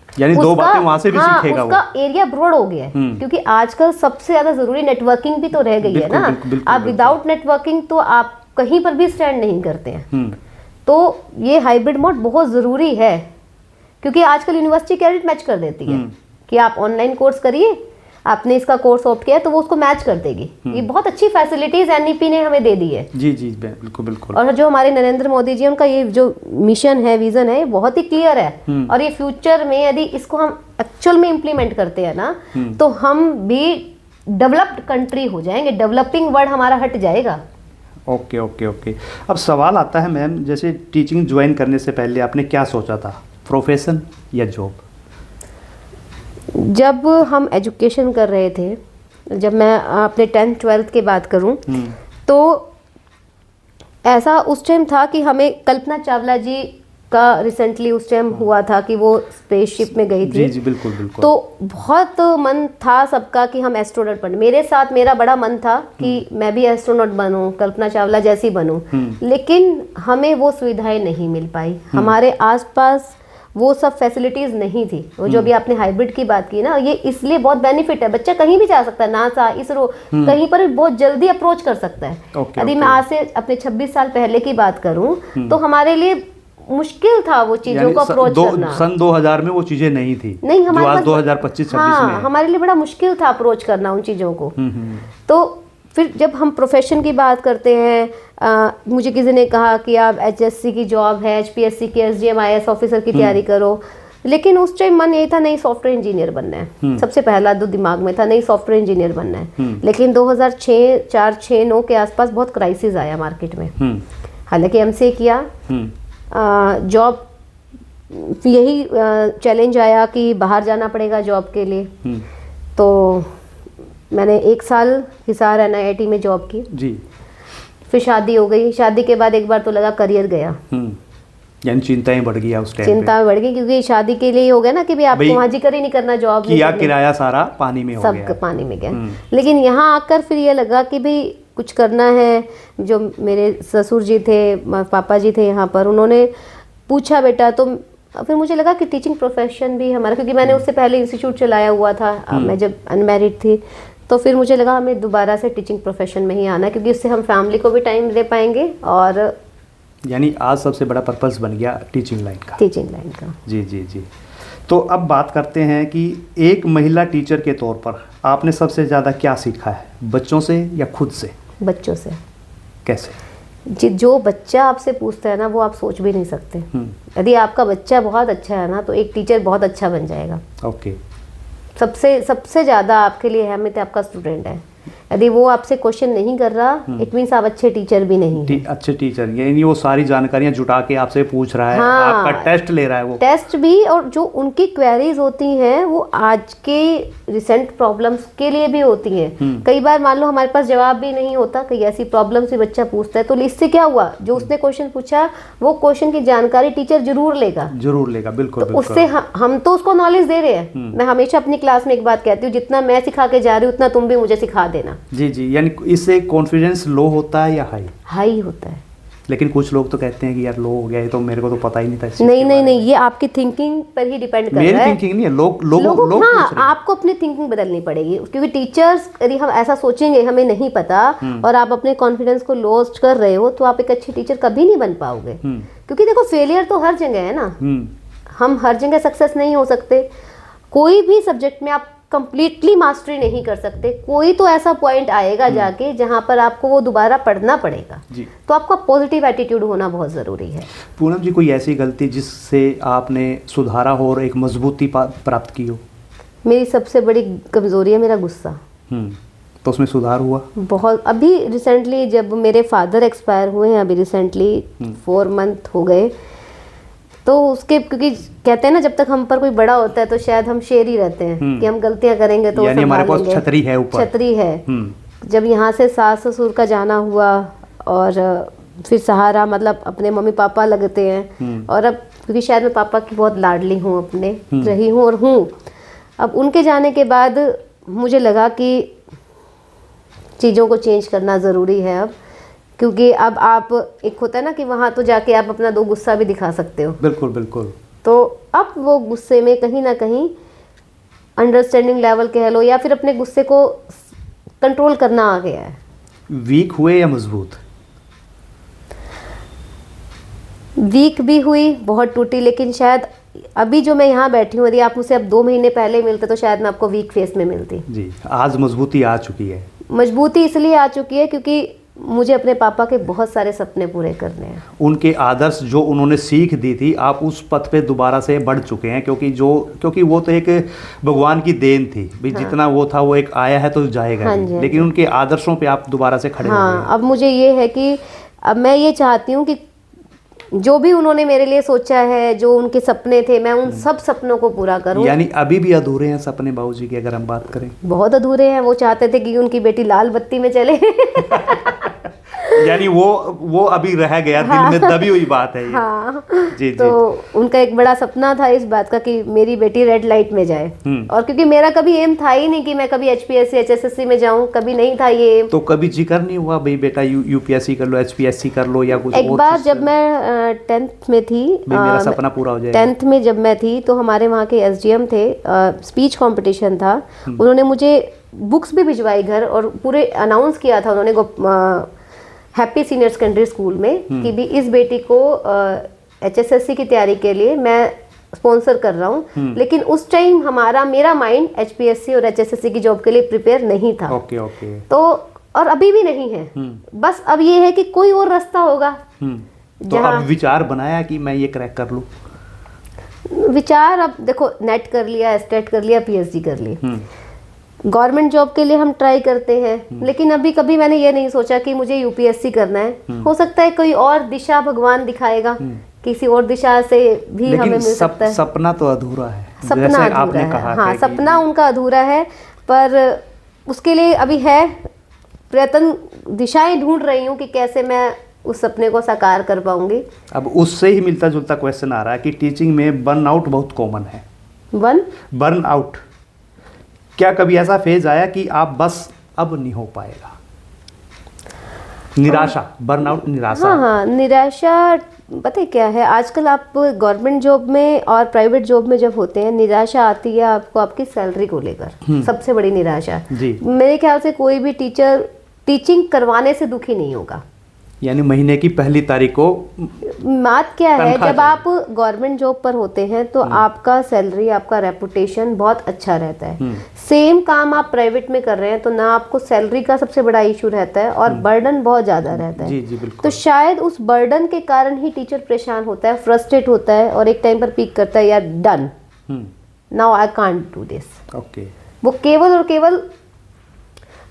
यानी 2 बातें वहां से भी सीखेगा। उसका एरिया ब्रॉड हो गया है, क्योंकि आजकल सबसे ज्यादा जरूरी नेटवर्किंग भी तो रह गई है ना। आप विदाउट नेटवर्किंग तो आप कहीं पर भी स्टैंड नहीं करते हैं। तो ये हाइब्रिड मोड बहुत जरूरी है, क्योंकि आजकल यूनिवर्सिटी क्रेडिट मैच कर देती है कि आप ऑनलाइन कोर्स करिए, आपने इसका कोर्स ऑप्ट किया तो वो उसको मैच कर देगी। ये बहुत अच्छी फैसिलिटीज एनईपी ने हमें दे दी है। जी जी बिल्कुल बिल्कुल। और जो हमारे नरेंद्र मोदी जी, उनका ये जो मिशन है, विजन है, बहुत ही क्लियर है। और ये फ्यूचर में यदि इसको हम एक्चुअल में इम्प्लीमेंट करते हैं ना, तो हम भी डेवलप्ड कंट्री हो जाएंगे, डेवलपिंग वर्ड हमारा हट जाएगा। Okay okay okay. अब सवाल आता है मैम, जैसे टीचिंग ज्वाइन करने से पहले आपने क्या सोचा था, प्रोफेशन या जॉब? जब हम एजुकेशन कर रहे थे, जब मैं अपने 10th 12th की बात करूं, तो ऐसा उस टाइम था कि हमें कल्पना चावला जी का रिसेंटली उस टाइम हुआ था कि वो स्पेसशिप में गई थी। जी जी बिल्कुल बिल्कुल। तो बहुत मन था सबका कि हम एस्ट्रोनॉट बने। मेरे साथ मेरा बड़ा मन था कि मैं भी एस्ट्रोनॉट बनूं, कल्पना चावला जैसी बनूं, लेकिन हमें वो सुविधाएं नहीं मिल पाई। हमारे आसपास वो सब फैसिलिटीज़ नहीं थी। वो जो भी आपने हाइब्रिड की बात की ना, ये इसलिए बहुत बेनिफिट है, बच्चा कहीं भी जा सकता है, नासा, इसरो, कहीं पर भी बहुत जल्दी अप्रोच कर सकता है। यदि मैं आज से अपने 26 साल पहले की बात करूं तो हमारे लिए मुश्किल था वो चीज़ों को अप्रोच करना। सन 2000 में वो चीज़ें नहीं थी, नहीं हमारे जो आज पास 2025-26 हाँ, में है। हमारे लिए बड़ा मुश्किल था अप्रोच करना उन चीज़ों को। तो फिर जब हम प्रोफेशन की बात करते हैं, मुझे किसी ने कहा कि आप HSC की जॉब है, HPSC की SDM IAS ऑफिसर की तैयारी करो, लेकिन उस टाइम मन यही था नहीं सॉफ्टवेयर इंजीनियर बनना है। सबसे पहला तो दिमाग में था नहीं सॉफ्टवेयर इंजीनियर बनना है। लेकिन 2004-6-9 के आसपास बहुत क्राइसिस आया मार्केट में। हालांकि MCA किया, जॉब यही चैलेंज आया कि बाहर जाना पड़ेगा जॉब के लिए। तो मैंने 1 साल हिसार NIIT में जॉब की जी। फिर शादी हो गई। शादी के बाद एक बार तो लगा करियर गया, यानी चिंताएं बढ़ गई उस टाइम चिंता बढ़ गई, क्योंकि शादी के लिए हो गया ना कि भाई आपको वहाँ जिक्र ही नहीं करना, जॉब किया, किराया सारा पानी में हो गया, सब पानी में गया। लेकिन यहाँ आकर फिर ये लगा कि भाई कुछ करना है। जो मेरे ससुर जी थे, पापा जी थे यहाँ पर, उन्होंने पूछा बेटा, तो फिर मुझे लगा कि टीचिंग प्रोफेशन भी हमारा, क्योंकि मैंने उससे पहले इंस्टीट्यूट चलाया हुआ था, मैं जब अनमैरिड थी, तो फिर मुझे लगा हमें दोबारा से टीचिंग प्रोफेशन में ही आना है, क्योंकि उससे हम फैमिली को भी टाइम दे पाएंगे। और यानी आज सबसे बड़ा पर्पस बन गया टीचिंग लाइन का। टीचिंग लाइन का जी जी जी। तो अब बात करते हैं कि एक महिला टीचर के तौर पर आपने सबसे ज़्यादा क्या सीखा है, बच्चों से या खुद से? बच्चों से। कैसे? जो बच्चा आपसे पूछता है ना, वो आप सोच भी नहीं सकते। यदि आपका बच्चा बहुत अच्छा है ना, तो एक टीचर बहुत अच्छा बन जाएगा। ओके। सबसे ज़्यादा आपके लिए अहमियत आपका स्टूडेंट है। यदि वो आपसे क्वेश्चन नहीं कर रहा, इट मीन्स आप अच्छे टीचर भी नहीं हैं। अच्छे टीचर यानी वो सारी जानकारियां जुटा के आपसे पूछ रहा है, हाँ, आपका टेस्ट ले रहा है, वो टेस्ट भी, और जो उनकी क्वेरीज होती हैं वो आज के रिसेंट प्रॉब्लम्स के लिए भी होती हैं। कई बार मान लो हमारे पास जवाब भी नहीं होता, कई ऐसी प्रॉब्लम्स भी बच्चा पूछता है, तो इससे क्या हुआ, जो उसने क्वेश्चन पूछा वो क्वेश्चन की जानकारी टीचर जरूर लेगा, बिल्कुल। तो उससे हम तो उसको नॉलेज दे रहे हैं। मैं हमेशा अपनी क्लास में एक बात कहती हूँ, जितना मैं सिखा के जा रही हूँ उतना तुम भी मुझे सिखा देना। जी जी। यानी इससे कॉन्फिडेंस लो होता है या हाई होता है? लेकिन कुछ लोग तो कहते हैं कि यार लो हो गया है, तो मेरे को तो पता ही नहीं था। नहीं, ये आपकी थिंकिंग पर ही डिपेंड कर रहा है। मेरी थिंकिंग नहीं है, लोग हाँ, आपको अपनी थिंकिंग बदलनी पड़ेगी, क्योंकि टीचर्स यदि हम ऐसा सोचेंगे हमें नहीं पता और आप अपने कॉन्फिडेंस को लॉस्ट कर रहे हो, तो आप एक अच्छे टीचर कभी नहीं बन पाओगे। क्योंकि देखो फेलियर तो हर जगह है ना, हम हर जगह सक्सेस नहीं हो सकते। कोई भी सब्जेक्ट में आप कंप्लीटली मास्टरी नहीं कर सकते। कोई तो ऐसा पॉइंट आएगा जाके जहां पर आपको वो दोबारा पढ़ना पड़ेगा। तो आपका पॉजिटिव एटीट्यूड होना बहुत ज़रूरी है। पूनम जी, कोई ऐसी गलती जिससे आपने सुधारा हो और एक मजबूती प्राप्त की हो? मेरी सबसे बड़ी कमज़ोरी है मेरा गुस्सा। तो उसमें सुधार हुआ बहुत? अभी रिसेंटली जब मेरे फादर एक्सपायर हुए हैं, अभी रिसेंटली 4 मंथ हो गए, तो उसके, क्योंकि कहते हैं ना जब तक हम पर कोई बड़ा होता है तो शायद हम शेर ही रहते हैं कि हम गलतियां करेंगे तो यानी हमारे पास छतरी है, ऊपर छतरी है। जब यहाँ से सास ससुर का जाना हुआ और फिर सहारा मतलब अपने मम्मी पापा लगते हैं, और अब क्योंकि शायद मैं पापा की बहुत लाडली हूँ, अपने रही हूँ और हूँ, अब उनके जाने के बाद मुझे लगा कि चीज़ों को चेंज करना ज़रूरी है अब, क्योंकि अब आप, एक होता है ना कि वहाँ तो जाके आप अपना 2 गुस्सा भी दिखा सकते हो। बिल्कुल। तो अब वो गुस्से में कहीं ना कहीं अंडरस्टैंडिंग लेवल कह लो, या फिर अपने गुस्से को कंट्रोल करना आ गया है। वीक हुए या मजबूत? वीक भी हुई, बहुत टूटी, लेकिन शायद अभी जो मैं यहाँ बैठी हूँ, यदि आप मुझसे अब 2 महीने पहले मिलते तो शायद मैं आपको वीक फेस में मिलती। जी, आज मजबूती आ चुकी है। मजबूती इसलिए आ चुकी है क्योंकि मुझे अपने पापा के बहुत सारे सपने पूरे करने हैं। उनके आदर्श जो उन्होंने सीख दी थी, आप उस पथ पे दोबारा से बढ़ चुके हैं, क्योंकि वो तो एक भगवान की देन थी भाई। हाँ। जितना वो था वो एक आया है तो जाएगा। हाँ जी, लेकिन उनके आदर्शों पे आप दोबारा से खड़े हो गए। अब मुझे ये है कि अब मैं ये चाहती हूँ कि जो भी उन्होंने मेरे लिए सोचा है, जो उनके सपने थे, मैं उन सब सपनों को पूरा करूं। यानी अभी भी अधूरे हैं सपने बाबूजी के, अगर हम बात करें? बहुत अधूरे हैं। वो चाहते थे कि उनकी बेटी लाल बत्ती में चले यानी वो अभी रह गया, दिल में दबी हुई बात है ये। हाँ, जी तो उनका एक बड़ा सपना था इस बात का कि मेरी बेटी रेड लाइट में जाए। और क्योंकि मेरा कभी एम था ही नहीं कि मैं कभी एचपीएससी एचएसएससी में जाऊं, कभी नहीं था ये एम। तो कभी जिक्र नहीं हुआ भाई बेटा यूपीएससी कर लो, एचपीएससी कर लो या कुछ एक और बार चीज़ जब मैं 10th में थी, मेरा सपना पूरा हो जाएगा। 10th में जब मैं थी तो हमारे वहाँ के एसडीएम थे, स्पीच कंपटीशन था, उन्होंने मुझे बुक्स भी भिजवाई घर और पूरे अनाउंस किया था उन्होंने हैप्पी सीनियर सेकेंडरी स्कूल में कि भी इस बेटी को एचएसएससी की तैयारी के लिए मैं स्पॉन्सर कर रहा हूँ। लेकिन उस टाइम मेरा माइंड एचपीएससी और एचएसएससी की जॉब के लिए प्रिपेयर नहीं था। ओके। तो और अभी भी नहीं है, बस अब ये है कि कोई और रास्ता होगा। तो अब विचार बनाया कि मैं ये क्रैक कर लूँ? विचार अब देखो, नेट कर लिया, एस्टेट कर लिया, पीएचडी कर ली, गवर्नमेंट जॉब के लिए हम ट्राई करते हैं। लेकिन अभी कभी मैंने ये नहीं सोचा कि मुझे यूपीएससी करना है। हो सकता है कोई और दिशा भगवान दिखाएगा, किसी और दिशा से भी हमें मिल सकता है। सपना तो अधूरा है, सपना जैसे अधूरा आपने है। कहा हाँ, सपना उनका अधूरा है, पर उसके लिए अभी है प्रयत्न, दिशाएं ढूंढ रही हूँ कि कैसे मैं उस सपने को साकार कर पाऊंगी। अब उससे ही मिलता जुलता क्वेश्चन आ रहा है कि टीचिंग में बर्नआउट बहुत कॉमन है। बर्नआउट, क्या कभी ऐसा फेज आया कि आप बस अब नहीं हो पाएगा? निराशा, बर्नआउट, निराशा। हाँ, निराशा पता है क्या है, आजकल आप गवर्नमेंट जॉब में और प्राइवेट जॉब में जब होते हैं, निराशा आती है आपको आपकी सैलरी को लेकर, सबसे बड़ी निराशा। मेरे ख्याल से कोई भी टीचर टीचिंग करवाने से दुखी नहीं होगा। यानी महीने की पहली तारीख को बात क्या है, जब आप गवर्नमेंट जॉब पर होते हैं तो आपका सैलरी, आपका रेपुटेशन बहुत अच्छा रहता है। सेम काम आप प्राइवेट में कर रहे हैं तो ना आपको सैलरी का सबसे बड़ा इशू रहता है और बर्डन बहुत ज़्यादा रहता है। जी बिल्कुल। तो शायद उस बर्डन के कारण ही टीचर परेशान होता है, फ्रस्ट्रेट होता है और एक टाइम पर पीक करता है, यार done, now I can't do this. Okay. वो केवल और केवल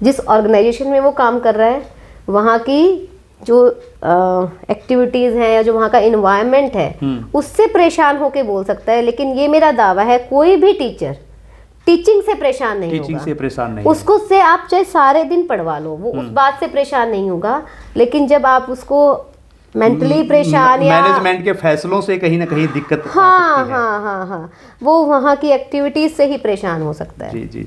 जिस ऑर्गेनाइजेशन में वो काम कर रहा है वहाँ की जो एक्टिविटीज़ हैं या जो वहाँ का इन्वायरमेंट है उससे परेशान होके बोल सकता है। लेकिन ये मेरा दावा है, कोई भी टीचर टीचिंग से परेशान नहीं टीचिंग होगा। से परेशान नहीं उसको से आप चाहे सारे दिन पढ़वा लो, वो उस बात से परेशान नहीं होगा। लेकिन जब आप उसको मेंटली परेशान या मैनेजमेंट के फैसलों से कहीं ना कहीं दिक्कत हाँ, वो वहाँ की एक्टिविटीज से ही परेशान हो सकता है। जी।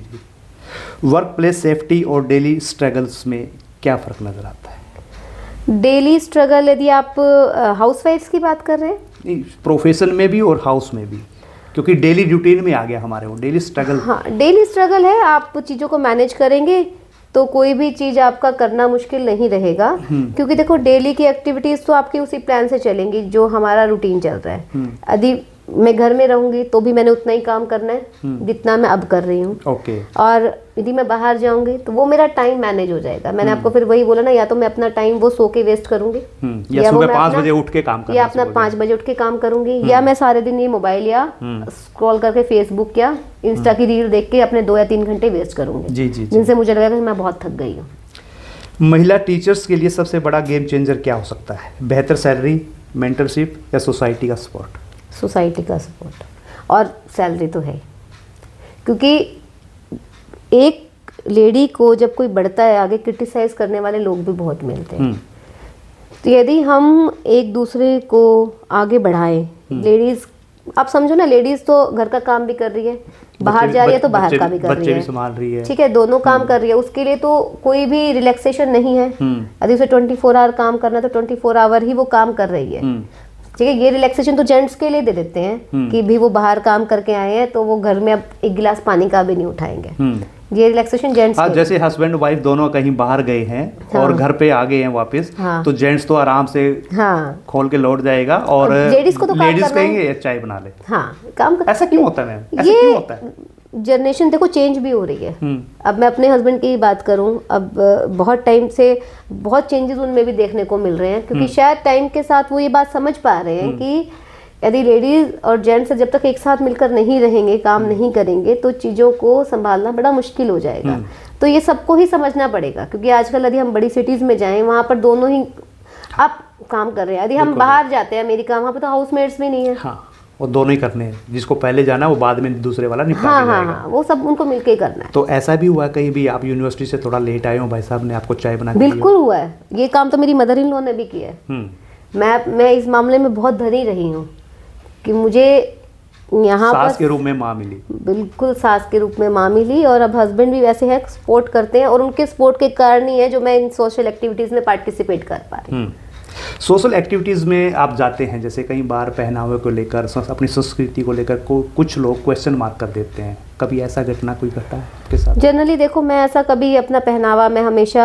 वर्क प्लेस सेफ्टी और डेली स्ट्रगल्स में क्या फ़र्क नज़र आता है? डेली स्ट्रगल, यदि आप हाउसवाइफ्स की बात कर रहे हैं, प्रोफेशन में भी और हाउस में भी, क्योंकि डेली रूटीन में आ गया हमारे वो डेली स्ट्रगल। हाँ, डेली स्ट्रगल है। आप चीज़ों को मैनेज करेंगे तो कोई भी चीज़ आपका करना मुश्किल नहीं रहेगा, क्योंकि देखो डेली की एक्टिविटीज़ तो आपकी उसी प्लान से चलेंगी जो हमारा रूटीन चल रहा है। यदि मैं घर में रहूंगी तो भी मैंने उतना ही काम करना है जितना मैं अब कर रही हूँ। ओके। और यदि मैं बाहर जाऊंगी तो वो मेरा टाइम मैनेज हो जाएगा। मैंने आपको फिर वही बोला ना, या तो मैं अपना टाइम वो सो के वेस्ट करूंगी, या सुबह 5 बजे उठ के काम करना, या अपना 5 बजे उठ के काम करूंगी, या मैं सारे दिन ये मोबाइल या स्क्रॉल करके फेसबुक या इंस्टा की रील देख के अपने 2 या 3 घंटे वेस्ट करूंगी, जिनसे मुझे लगेगा कि मैं बहुत थक गई हूँ। महिला टीचर्स के लिए सबसे बड़ा गेम चेंजर क्या हो सकता है? बेहतर सैलरी, मेंटरशिप या सोसाइटी का सपोर्ट? सोसाइटी का सपोर्ट और सैलरी तो है, क्योंकि एक लेडी को जब कोई बढ़ता है आगे, क्रिटिसाइज करने वाले लोग भी बहुत मिलते हैं। तो यदि हम एक दूसरे को आगे बढ़ाएं, लेडीज, आप समझो ना, लेडीज तो घर का काम भी कर रही है, बाहर जा रही है तो बाहर का भी कर रही है, संभाल रही है, ठीक है, दोनों काम कर रही है। उसके लिए तो कोई भी रिलैक्सेशन नहीं है। यदि उसे 24 आवर काम करना है तो 24 आवर ही वो काम कर रही है, ठीक है। ये रिलैक्सेशन तो जेंट्स के लिए दे देते हैं कि भी वो बाहर काम करके आए हैं तो वो घर में अब एक गिलास पानी का भी नहीं उठाएंगे। ये रिलैक्सेशन जेंट्स। हाँ, जैसे हस्बैंड वाइफ दोनों कहीं बाहर गए हैं और घर पे आ गए हैं वापस, तो जेंट्स तो आराम से खोल के लौट जाएगा और लेडीज को तो लेडीज कहेंगे चाय बना ले। हाँ, काम ऐसा क्यों होता है मैम? ऐसा क्यों होता है? जनरेशन देखो चेंज भी हो रही है। अब मैं अपने हस्बैंड की बात करूं, अब बहुत टाइम से बहुत चेंजेस उनमें भी देखने को मिल रहे हैं, क्योंकि शायद टाइम के साथ वो ये बात समझ पा रहे हैं कि यदि लेडीज और जेंट्स जब तक एक साथ मिलकर नहीं रहेंगे, काम नहीं करेंगे, तो चीज़ों को संभालना बड़ा मुश्किल हो जाएगा। तो ये सबको ही समझना पड़ेगा, क्योंकि आजकल यदि हम बड़ी सिटीज़ में जाएं, वहाँ पर दोनों ही आप काम कर रहे हैं। यदि हम बाहर जाते हैं अमेरिका, वहाँ पर तो हाउसमेट्स भी नहीं है। और दोनों ही करने हैं, जिसको पहले जाना है वो बाद में दूसरे वाला निपटा हाँ के हाँ जाएगा। हाँ, वो सब उनको मिलके ही करना है। तो ऐसा भी हुआ कहीं भी आप यूनिवर्सिटी से थोड़ा लेट आए हो, भाई साहब ने आपको चाय बना के दी हो? बिल्कुल हुआ है, ये काम तो मेरी मदर इन लॉ ने भी किया है। मैं इस मामले में बहुत धनी रही हूँ कि मुझे यहाँ पर सास के रूप में माँ मिली। बिल्कुल सास के रूप में माँ मिली, और अब हस्बैंड भी वैसे है, सपोर्ट करते हैं, और उनके सपोर्ट के कारण ही है जो मैं इन सोशल एक्टिविटीज़ में पार्टिसिपेट कर पा रही हूँ। सोशल एक्टिविटीज़ में आप जाते हैं, जैसे कई बार पहनावे को लेकर, अपनी संस्कृति को लेकर कुछ लोग क्वेश्चन मार्क कर देते हैं, कभी ऐसा घटना कोई घटा है आपके साथ? जनरली देखो, मैं ऐसा कभी अपना पहनावा, मैं हमेशा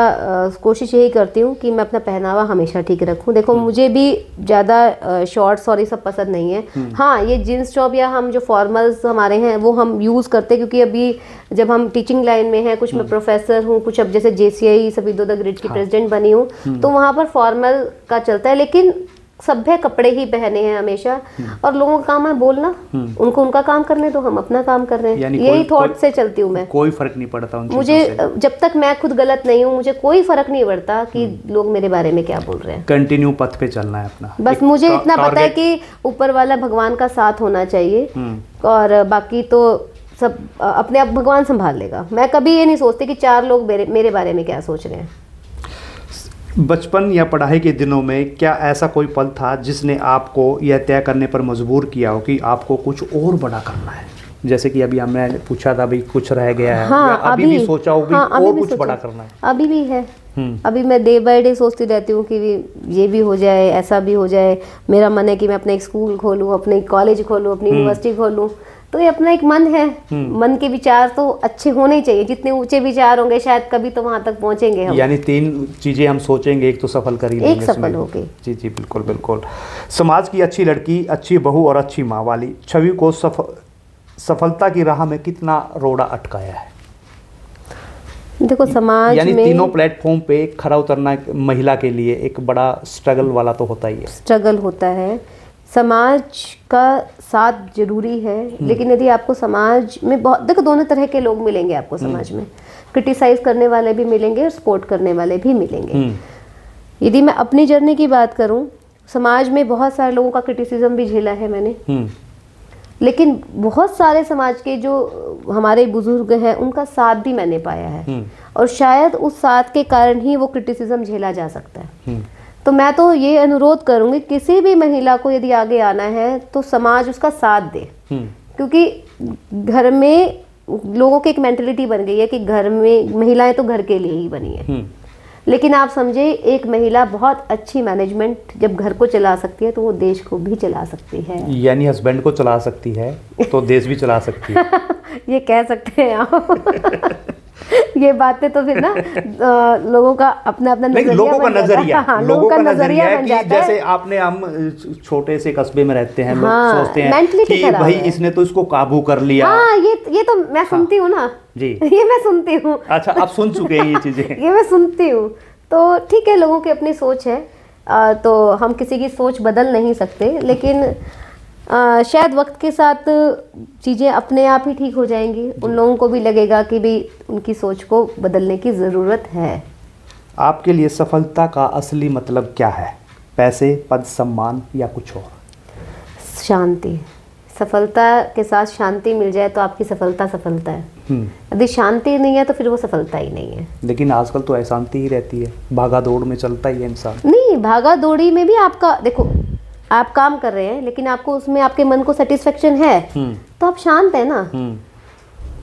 कोशिश यही करती हूँ कि मैं अपना पहनावा हमेशा ठीक रखूँ। देखो मुझे भी ज़्यादा शॉर्ट्स और ये सब पसंद नहीं है। हाँ, ये जीन्स टॉप या हम जो फॉर्मल्स हमारे हैं वो हम यूज़ करते हैं, क्योंकि अभी जब हम टीचिंग लाइन में हैं, कुछ मैं प्रोफेसर हूँ, कुछ अब जैसे JCI सफीदोदा ग्रिड की प्रेसिडेंट बनी हूँ, तो वहाँ पर फॉर्मल का चलता है, लेकिन सभ्य कपड़े ही पहने हैं हमेशा। और लोगों का काम है बोलना, उनको उनका काम करने दो, हम अपना काम कर रहे हैं, यही थॉट से चलती हूँ मैं। कोई फर्क नहीं पड़ता उन मुझे चीज़ों से। जब तक मैं खुद गलत नहीं हूँ, मुझे कोई फर्क नहीं पड़ता कि लोग मेरे बारे में क्या बोल रहे हैं। कंटिन्यू पथ पे चलना है अपना। बस मुझे इतना पता है कि ऊपर वाला भगवान का साथ होना चाहिए, और बाकी तो सब अपने आप भगवान संभाल लेगा। मैं कभी ये नहीं सोचती कि 4 लोग मेरे बारे में क्या सोच रहे हैं। बचपन या पढ़ाई के दिनों में क्या ऐसा कोई पल था जिसने आपको यह तय करने पर मजबूर किया हो कि आपको कुछ और बड़ा करना है? जैसे कि अभी हमने पूछा था, भाई कुछ रह गया है, हाँ, या अभी भी सोचा हो कि और कुछ बड़ा करना है? अभी भी है। अभी मैं डे बाय डे सोचती रहती हूँ कि ये भी हो जाए, ऐसा भी हो जाए। मेरा मन है कि मैं अपना एक स्कूल खोलूँ, अपने कॉलेज खोलूँ, अपनी यूनिवर्सिटी खोलूँ। तो ये अपना एक मन है। मन के विचार तो अच्छे होने चाहिए, जितने ऊंचे विचार होंगे शायद कभी तो वहां तक पहुंचेंगे हम। यानी 3 चीजें हम सोचेंगे, एक तो सफल कर ही लेंगे, एक सफल हो गई। जी जी, बिल्कुल बिल्कुल। समाज की अच्छी लड़की, अच्छी बहू और अच्छी माँ वाली छवि को सफलता की राह में कितना रोड़ा अटकाया है? देखो समाज यानी में तीनों प्लेटफॉर्म पे खरा उतरना महिला के लिए एक बड़ा स्ट्रगल वाला तो होता ही है। स्ट्रगल होता है, समाज का साथ जरूरी है, लेकिन यदि आपको समाज में बहुत, देखो दोनों तरह के लोग मिलेंगे आपको समाज में। क्रिटिसाइज करने वाले भी मिलेंगे और सपोर्ट करने वाले भी मिलेंगे। यदि मैं अपनी जर्नी की बात करूं, समाज में बहुत सारे लोगों का क्रिटिसिज्म भी झेला है मैंने, लेकिन बहुत सारे समाज के जो हमारे बुजुर्ग हैं उनका साथ भी मैंने पाया है, और शायद उस साथ के कारण ही वो क्रिटिसिज्म झेला जा सकता है। तो मैं तो ये अनुरोध करूंगी, किसी भी महिला को यदि आगे आना है तो समाज उसका साथ दे, क्योंकि घर में लोगों की एक मेंटलिटी बन गई है कि घर में महिलाएं तो घर के लिए ही बनी है। लेकिन आप समझे, एक महिला बहुत अच्छी मैनेजमेंट जब घर को चला सकती है तो वो देश को भी चला सकती है। यानी हस्बैंड को चला सकती है तो देश भी चला सकती है। ये कह सकते हैं आप। ये बातें तो फिर ना लोगों का अपना अपना नजरिया, लोगों का नजरिया, हाँ, लोगों का नजरिया बन कि जाता है। जैसे आपने, हम छोटे से कस्बे में रहते हैं, लोग हाँ, सोचते हैं मेंटलिटी कि खराब भाई है। इसने तो इसको काबू कर लिया। हाँ, ये तो मैं सुनती हूँ ना जी। ये मैं सुनती हूँ। अच्छा, आप सुन चुके हैं ये चीजें? ये मैं सुनती हूँ। तो ठीक है, लोगों की अपनी सोच है, तो हम किसी की सोच बदल नहीं सकते, लेकिन शायद वक्त के साथ चीज़ें अपने आप ही ठीक हो जाएंगी। उन लोगों को भी लगेगा कि भी उनकी सोच को बदलने की ज़रूरत है। आपके लिए सफलता का असली मतलब क्या है? पैसे, पद, सम्मान या कुछ और? शांति। सफलता के साथ शांति मिल जाए तो आपकी सफलता सफलता है। यदि शांति नहीं है तो फिर वो सफलता ही नहीं है। लेकिन आजकल तो अशांति ही रहती है, भागा दौड़ में चलता ही है इंसान। नहीं, भागा दौड़ी में भी आपका, देखो आप काम कर रहे हैं लेकिन आपको उसमें आपके मन को सेटिस्फेक्शन है, तो आप शांत है ना,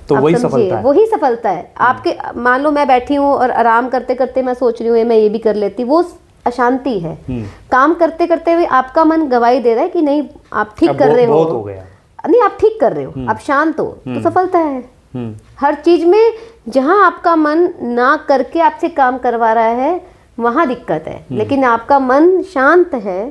तो वही सफलता है। वही सफलता है आपके। मान लो मैं बैठी हूँ और आराम करते करते मैं सोच रही हूँ मैं ये भी कर लेती, वो अशांति है। काम करते करते हुए आपका मन गवाही दे रहा है कि नहीं आप ठीक कर रहे हो, बहुत हो गया, नहीं आप ठीक कर रहे हो, आप शांत हो, तो सफलता है। हर चीज में जहां आपका मन ना करके आपसे काम करवा रहा है वहां दिक्कत है, लेकिन आपका मन शांत है।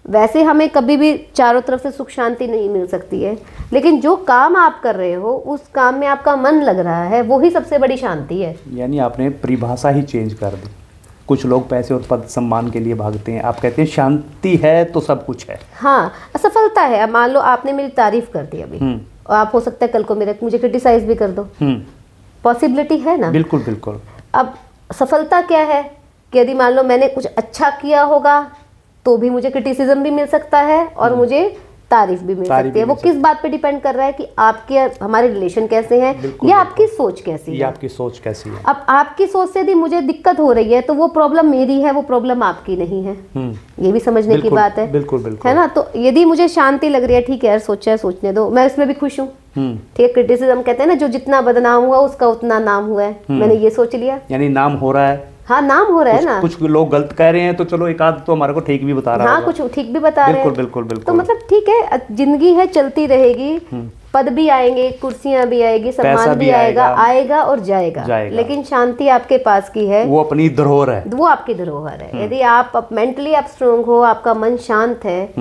वैसे हमें कभी भी चारों तरफ से सुख शांति नहीं मिल सकती है, लेकिन जो काम आप कर रहे हो उस काम में आपका मन लग रहा है, वो ही सबसे बड़ी शांति है। यानी आपने परिभाषा ही चेंज कर दी। कुछ लोग पैसे और पद सम्मान के लिए भागते हैं, आप कहते हैं शांति है तो सब कुछ है। हाँ, असफलता है। अब मान लो आपने मेरी तारीफ कर दी अभी, और आप हो सकता है कल को मुझे क्रिटिसाइज भी कर दो, पॉसिबिलिटी है ना। बिल्कुल बिल्कुल। अब सफलता क्या है कि यदि मान लो मैंने कुछ अच्छा किया होगा तो भी मुझे क्रिटिसिज्म भी मिल सकता है और मुझे तारीफ भी मिल सकती है। वो किस बात पे डिपेंड कर रहा है कि आपके हमारे रिलेशन कैसे हैं या आपकी सोच कैसी है। आपकी सोच कैसी है। अब आपकी सोच से यदि मुझे दिक्कत हो रही है तो वो प्रॉब्लम मेरी है, वो प्रॉब्लम आपकी नहीं है। ये भी समझने की बात है। बिल्कुल बिल्कुल है ना। तो यदि मुझे शांति लग रही है, ठीक है यार, सोचा है, सोचने दो, मैं इसमें भी खुश हूँ। ठीक है। क्रिटिसिज्म कहते हैं ना, जो जितना बदनाम हुआ उसका उतना नाम हुआ है, मैंने ये सोच लिया। यानी नाम हो रहा है। हाँ, नाम हो रहा है ना। कुछ लोग गलत कह रहे हैं तो चलो एक आध तो हमारे को ठीक भी बता रहा है। हाँ, कुछ ठीक भी बता रहे हैं। बिल्कुल बिल्कुल। तो मतलब ठीक है, जिंदगी है, चलती रहेगी, पद भी आएंगे, कुर्सियां भी आएगी, सम्मान भी आएगा और जाएगा। लेकिन शांति आपके पास की है, वो अपनी धरोहर है, वो आपकी धरोहर है। यदि आप मेंटली आप स्ट्रोंग हो, आपका मन शांत है,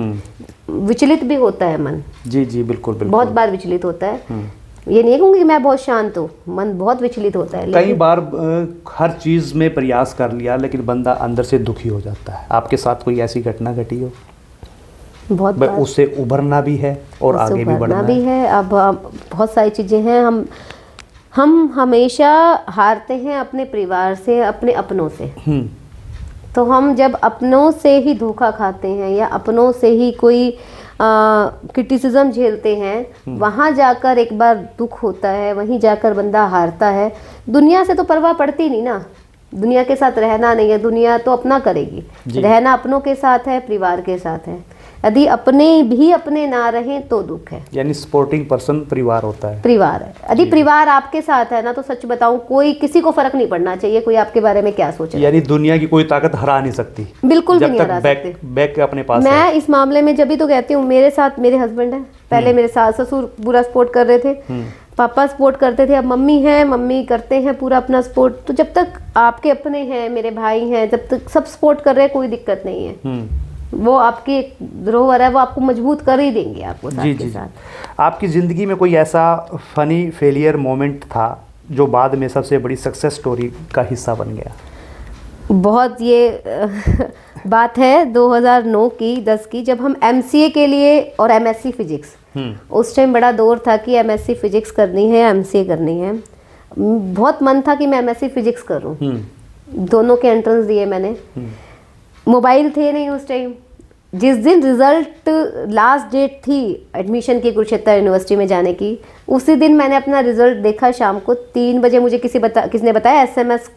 विचलित भी होता है मन। जी जी बिल्कुल बिल्कुल, बहुत बार विचलित होता है। ये नहीं कहूँगी कि मैं बहुत शांत हूँ, मन बहुत विचलित होता है। कई बार हर चीज में प्रयास कर लिया लेकिन बंदा अंदर से दुखी हो जाता है। आपके साथ कोई ऐसी घटना घटी हो? बहुत बार। उससे उभरना भी है और आगे भी बढ़ना भी है। अब बहुत सारी चीजें हैं। हम हमेशा हारते हैं अपने परिवार से, अपने अपनों से। तो हम जब अपनों से ही धोखा खाते हैं या अपनों से ही कोई क्रिटिसिज्म झेलते हैं, वहाँ जाकर एक बार दुख होता है, वहीं जाकर बंदा हारता है। दुनिया से तो परवाह पड़ती नहीं ना, दुनिया के साथ रहना नहीं है, दुनिया तो अपना करेगी। रहना अपनों के साथ है, परिवार के साथ है। यदि अपने भी अपने ना रहें तो दुख है। यानी सपोर्टिंग पर्सन परिवार होता है, परिवार है। यदि परिवार आपके साथ है ना, तो सच बताऊं, कोई किसी को फर्क नहीं पड़ना चाहिए कोई आपके बारे में क्या सोचे। यानी दुनिया की कोई ताकत हरा नहीं सकती, बिल्कुल भी नहीं हरा सकती। बैक अपने पास मैं है। इस मामले में जब भी तो कहती हूँ, मेरे साथ मेरे हस्बैंड है, पहले मेरे सास ससुर पूरा सपोर्ट कर रहे थे, पापा सपोर्ट करते थे, अब मम्मी है, मम्मी करते हैं पूरा अपना सपोर्ट। तो जब तक आपके अपने हैं, मेरे भाई हैं, जब तक सब सपोर्ट कर रहे हैं, कोई दिक्कत नहीं है। वो आपकी धरोहर है, वो आपको मजबूत कर ही देंगे आपको साथ के साथ। आपकी ज़िंदगी में कोई ऐसा फनी फेलियर मोमेंट था जो बाद में सबसे बड़ी सक्सेस स्टोरी का हिस्सा बन गया? बहुत ये बात है 2009 की 10 की, जब हम MCA के लिए और MSc फिजिक्स, उस टाइम बड़ा दौर था कि MSc फिजिक्स करनी है, MCA करनी है। बहुत मन था कि मैं MSc फिजिक्स करूं। दोनों के एंट्रेंस दिए मैंने। मोबाइल थे नहीं उस टाइम। जिस दिन रिजल्ट लास्ट डेट थी एडमिशन की कुरुक्षेत्र यूनिवर्सिटी में जाने की, उसी दिन मैंने अपना रिजल्ट देखा शाम को 3 बजे। मुझे किसने बताया, SMS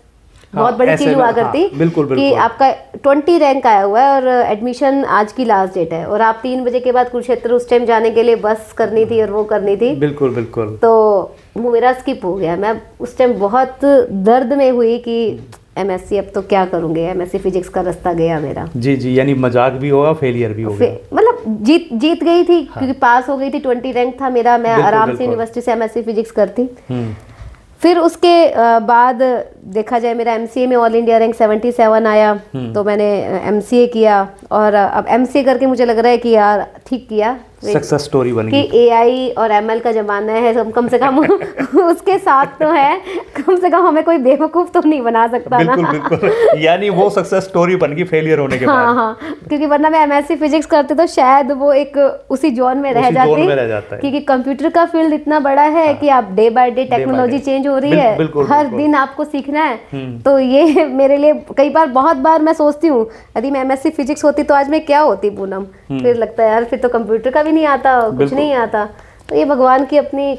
बहुत बड़ी चीज हुआ करती कि आपका 20 रैंक आया हुआ है और एडमिशन आज की लास्ट डेट है, और आप 3 बजे के बाद कुरुक्षेत्र उस टाइम जाने के लिए बस करनी थी और वो करनी थी। बिल्कुल बिल्कुल। तो वो मेरा स्किप हो गया। मैं उस टाइम बहुत दर्द में हुई कि MSc अब तो क्या करूंगे, MSc फिजिक्स का रास्ता गया मेरा। जी जी, यानी मजाक भी होगा, फेलियर भी होगा। मतलब जीत गई थी क्योंकि पास हो गई थी, 20 रैंक था मेरा, मैं आराम से यूनिवर्सिटी से MSc फिजिक्स करती। फिर उसके बाद देखा जाए, मेरा MCA में ऑल इंडिया रैंक 77 आया, तो मैंने MCA किया। और अब MCA करके मुझे लग रहा है कि यार ठीक किया, सक्सेस स्टोरी बन गई कि AI और ML का जमाना है, कम से कम उसके साथ तो है, कम से कम हमें कोई बेवकूफ तो नहीं बना सकता ना। बिल्कुल। यानी वो सक्सेस स्टोरी बन गई फेलियर होने के बाद। हाँ, क्योंकि वरना मैं MSc फिजिक्स करती तो शायद वो एक उसी जोन में रह जाती, क्योंकि कंप्यूटर का फील्ड इतना बड़ा है कि आप day by day technology change हो रही है, हर दिन आपको सीखना है। तो ये मेरे लिए बहुत बार मैं सोचती हूँ, यदि मैं MSc फिजिक्स होती तो आज मैं क्या होती पूनम। फिर लगता है यार, फिर तो कंप्यूटर का भी नहीं आता, कुछ नहीं आता। तो ये भगवान की अपनी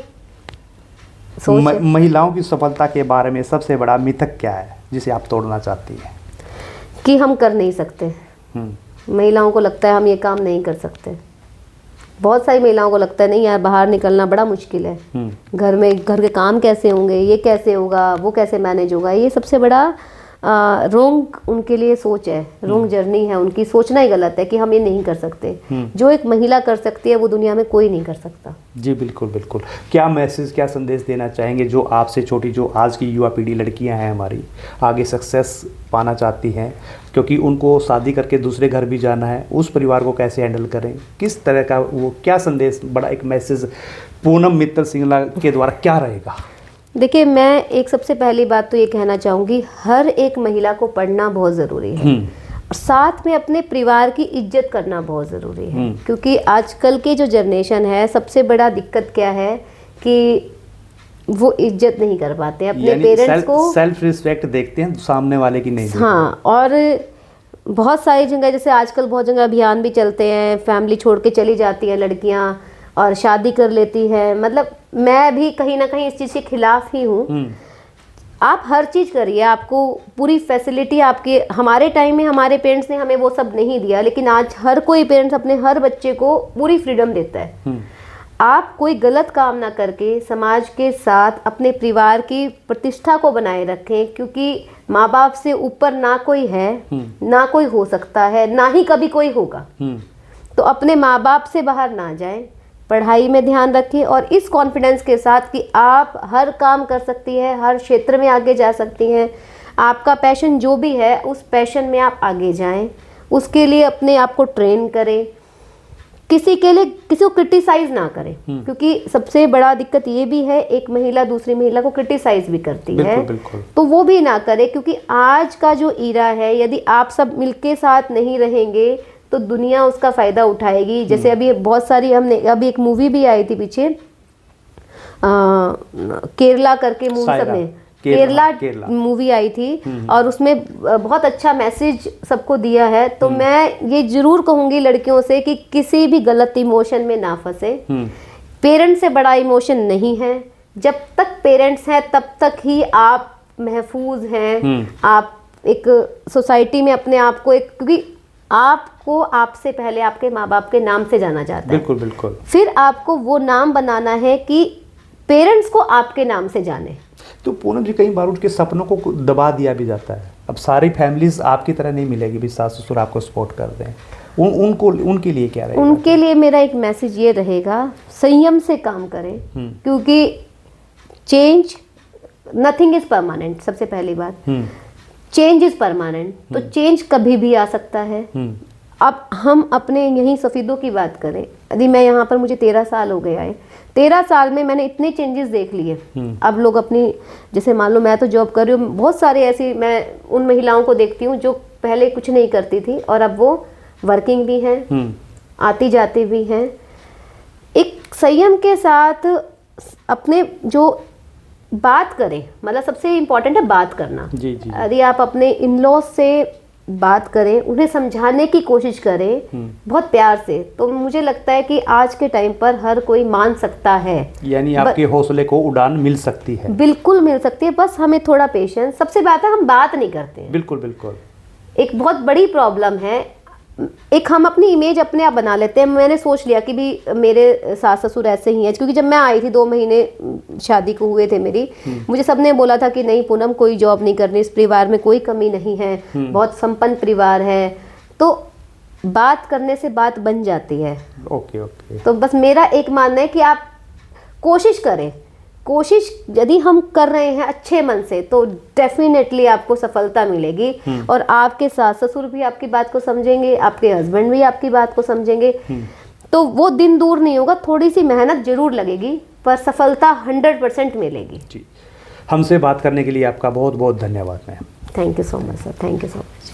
सोच है। महिलाओं की सफलता के बारे में सबसे बड़ा मिथक क्या है जिसे आप तोड़ना चाहती हैं? कि हम कर नहीं सकते। महिलाओं को लगता है हम ये काम नहीं कर सकते। बहुत सारी महिलाओं को लगता है नहीं यार, बाहर निकलना बड़ा मुश्किल है, घर के काम कैसे होंगे, ये कैसे होगा, वो कैसे मैनेज होगा। ये सबसे बड़ा रोंग उनके लिए सोच है, रोंग जर्नी है उनकी। सोचना ही गलत है कि हम ये नहीं कर सकते। जो एक महिला कर सकती है वो दुनिया में कोई नहीं कर सकता। जी बिल्कुल बिल्कुल। क्या मैसेज, क्या संदेश देना चाहेंगे जो आपसे छोटी, जो आज की युवा पीढ़ी लड़कियां हैं हमारी, आगे सक्सेस पाना चाहती हैं, क्योंकि उनको शादी करके दूसरे घर भी जाना है, उस परिवार को कैसे हैंडल करें, किस तरह का वो क्या संदेश, बड़ा एक मैसेज पूनम मित्तल सिंगला के द्वारा क्या रहेगा? देखिए, मैं एक सबसे पहली बात तो ये कहना चाहूँगी, हर एक महिला को पढ़ना बहुत ज़रूरी है और साथ में अपने परिवार की इज्जत करना बहुत ज़रूरी है। क्योंकि आजकल की जो जनरेशन है, सबसे बड़ा दिक्कत क्या है कि वो इज्जत नहीं कर पाते अपने पेरेंट्स को। सेल्फ रिस्पेक्ट देखते हैं, सामने वाले की नहीं। हाँ, और बहुत सारी जगह, जैसे आजकल बहुत जगह अभियान भी चलते हैं, फैमिली छोड़ के चली जाती है लड़कियां और शादी कर लेती है। मतलब मैं भी कहीं ना कहीं इस चीज़ के खिलाफ ही हूँ। आप हर चीज़ करिए, आपको पूरी फैसिलिटी आपके, हमारे टाइम में हमारे पेरेंट्स ने हमें वो सब नहीं दिया, लेकिन आज हर कोई पेरेंट्स अपने हर बच्चे को पूरी फ्रीडम देता है। आप कोई गलत काम ना करके समाज के साथ अपने परिवार की प्रतिष्ठा को बनाए रखें, क्योंकि माँ बाप से ऊपर ना कोई है, ना कोई हो सकता है, ना ही कभी कोई होगा। तो अपने माँ बाप से बाहर ना जाएं, पढ़ाई में ध्यान रखें और इस कॉन्फिडेंस के साथ कि आप हर काम कर सकती हैं, हर क्षेत्र में आगे जा सकती हैं। आपका पैशन जो भी है उस पैशन में आप आगे जाएं, उसके लिए अपने आप को ट्रेन करें। किसी के लिए किसी को क्रिटिसाइज ना करें, क्योंकि सबसे बड़ा दिक्कत ये भी है, एक महिला दूसरी महिला को क्रिटिसाइज भी करती है। बिल्कुल। तो वो भी ना करे, क्योंकि आज का जो ईरा है, यदि आप सब मिलके साथ नहीं रहेंगे तो दुनिया उसका फायदा उठाएगी। जैसे अभी बहुत सारी, हमने अभी एक मूवी भी आई थी पीछे, केरला करके मूवी, सबने केरला मूवी आई थी और उसमें बहुत अच्छा मैसेज सबको दिया है। तो मैं ये जरूर कहूंगी लड़कियों से कि किसी भी गलत इमोशन में ना फंसे। पेरेंट्स से बड़ा इमोशन नहीं है। जब तक पेरेंट्स हैं तब तक ही आप महफूज हैं। आप एक सोसाइटी में अपने आप को एक, क्योंकि आपको आपसे पहले आपके माँ बाप के नाम से जाना जाता है। बिल्कुल बिल्कुल। फिर आपको वो नाम बनाना है कि पेरेंट्स को आपके नाम से जाने। तो पूनम जी, कई बार उनके सपनों को दबा दिया भी जाता है। अब सारी फैमिलीज आपकी तरह नहीं मिलेगी भी सास ससुर आपको सपोर्ट कर दें। उनको उनके लिए क्या रहेगा? उनके लिए मेरा एक मैसेज ये रहेगा, संयम से काम करें, क्योंकि चेंज, नथिंग इज परमानेंट। सबसे पहली बात, चेंज इज परमानेंट। तो चेंज कभी भी आ सकता है। अब हम अपने यहीं सफीदों की बात करें, यदि मैं यहाँ पर, मुझे 13 साल हो गए आए, 13 साल में मैंने इतने चेंजेस देख लिए। अब लोग अपनी, जैसे मान लो मैं तो जॉब कर रही हूँ, बहुत सारे ऐसी मैं उन महिलाओं को देखती हूँ जो पहले कुछ नहीं करती थी और अब वो वर्किंग भी हैं, आती जाती भी हैं। एक संयम के साथ अपने जो बात करें, मतलब सबसे इम्पोर्टेंट है बात करना। जी जी। यदि आप अपने इन लॉज से बात करें, उन्हें समझाने की कोशिश करें बहुत प्यार से, तो मुझे लगता है कि आज के टाइम पर हर कोई मान सकता है। यानी आपके हौसले को उड़ान मिल सकती है। बिल्कुल मिल सकती है, बस हमें थोड़ा पेशेंस। सबसे बात है, हम बात नहीं करते हैं। बिल्कुल बिल्कुल। एक बहुत बड़ी प्रॉब्लम है, एक हम अपनी इमेज अपने आप बना लेते हैं। मैंने सोच लिया कि भी मेरे सास ससुर ऐसे ही हैं, क्योंकि जब मैं आई थी 2 महीने शादी को हुए थे मेरी, मुझे सबने बोला था कि नहीं पूनम, कोई जॉब नहीं करनी, इस परिवार में कोई कमी नहीं है, बहुत संपन्न परिवार है। तो बात करने से बात बन जाती है। Okay okay. तो बस मेरा एक मानना है कि आप कोशिश करें। कोशिश यदि हम कर रहे हैं अच्छे मन से, तो डेफिनेटली आपको सफलता मिलेगी। और आपके सास ससुर भी आपकी बात को समझेंगे, आपके हस्बैंड भी आपकी बात को समझेंगे। तो वो दिन दूर नहीं होगा, थोड़ी सी मेहनत जरूर लगेगी, पर सफलता 100% मिलेगी। जी, हमसे बात करने के लिए आपका बहुत बहुत धन्यवाद ma'am. Thank you so much sir, thank you so much.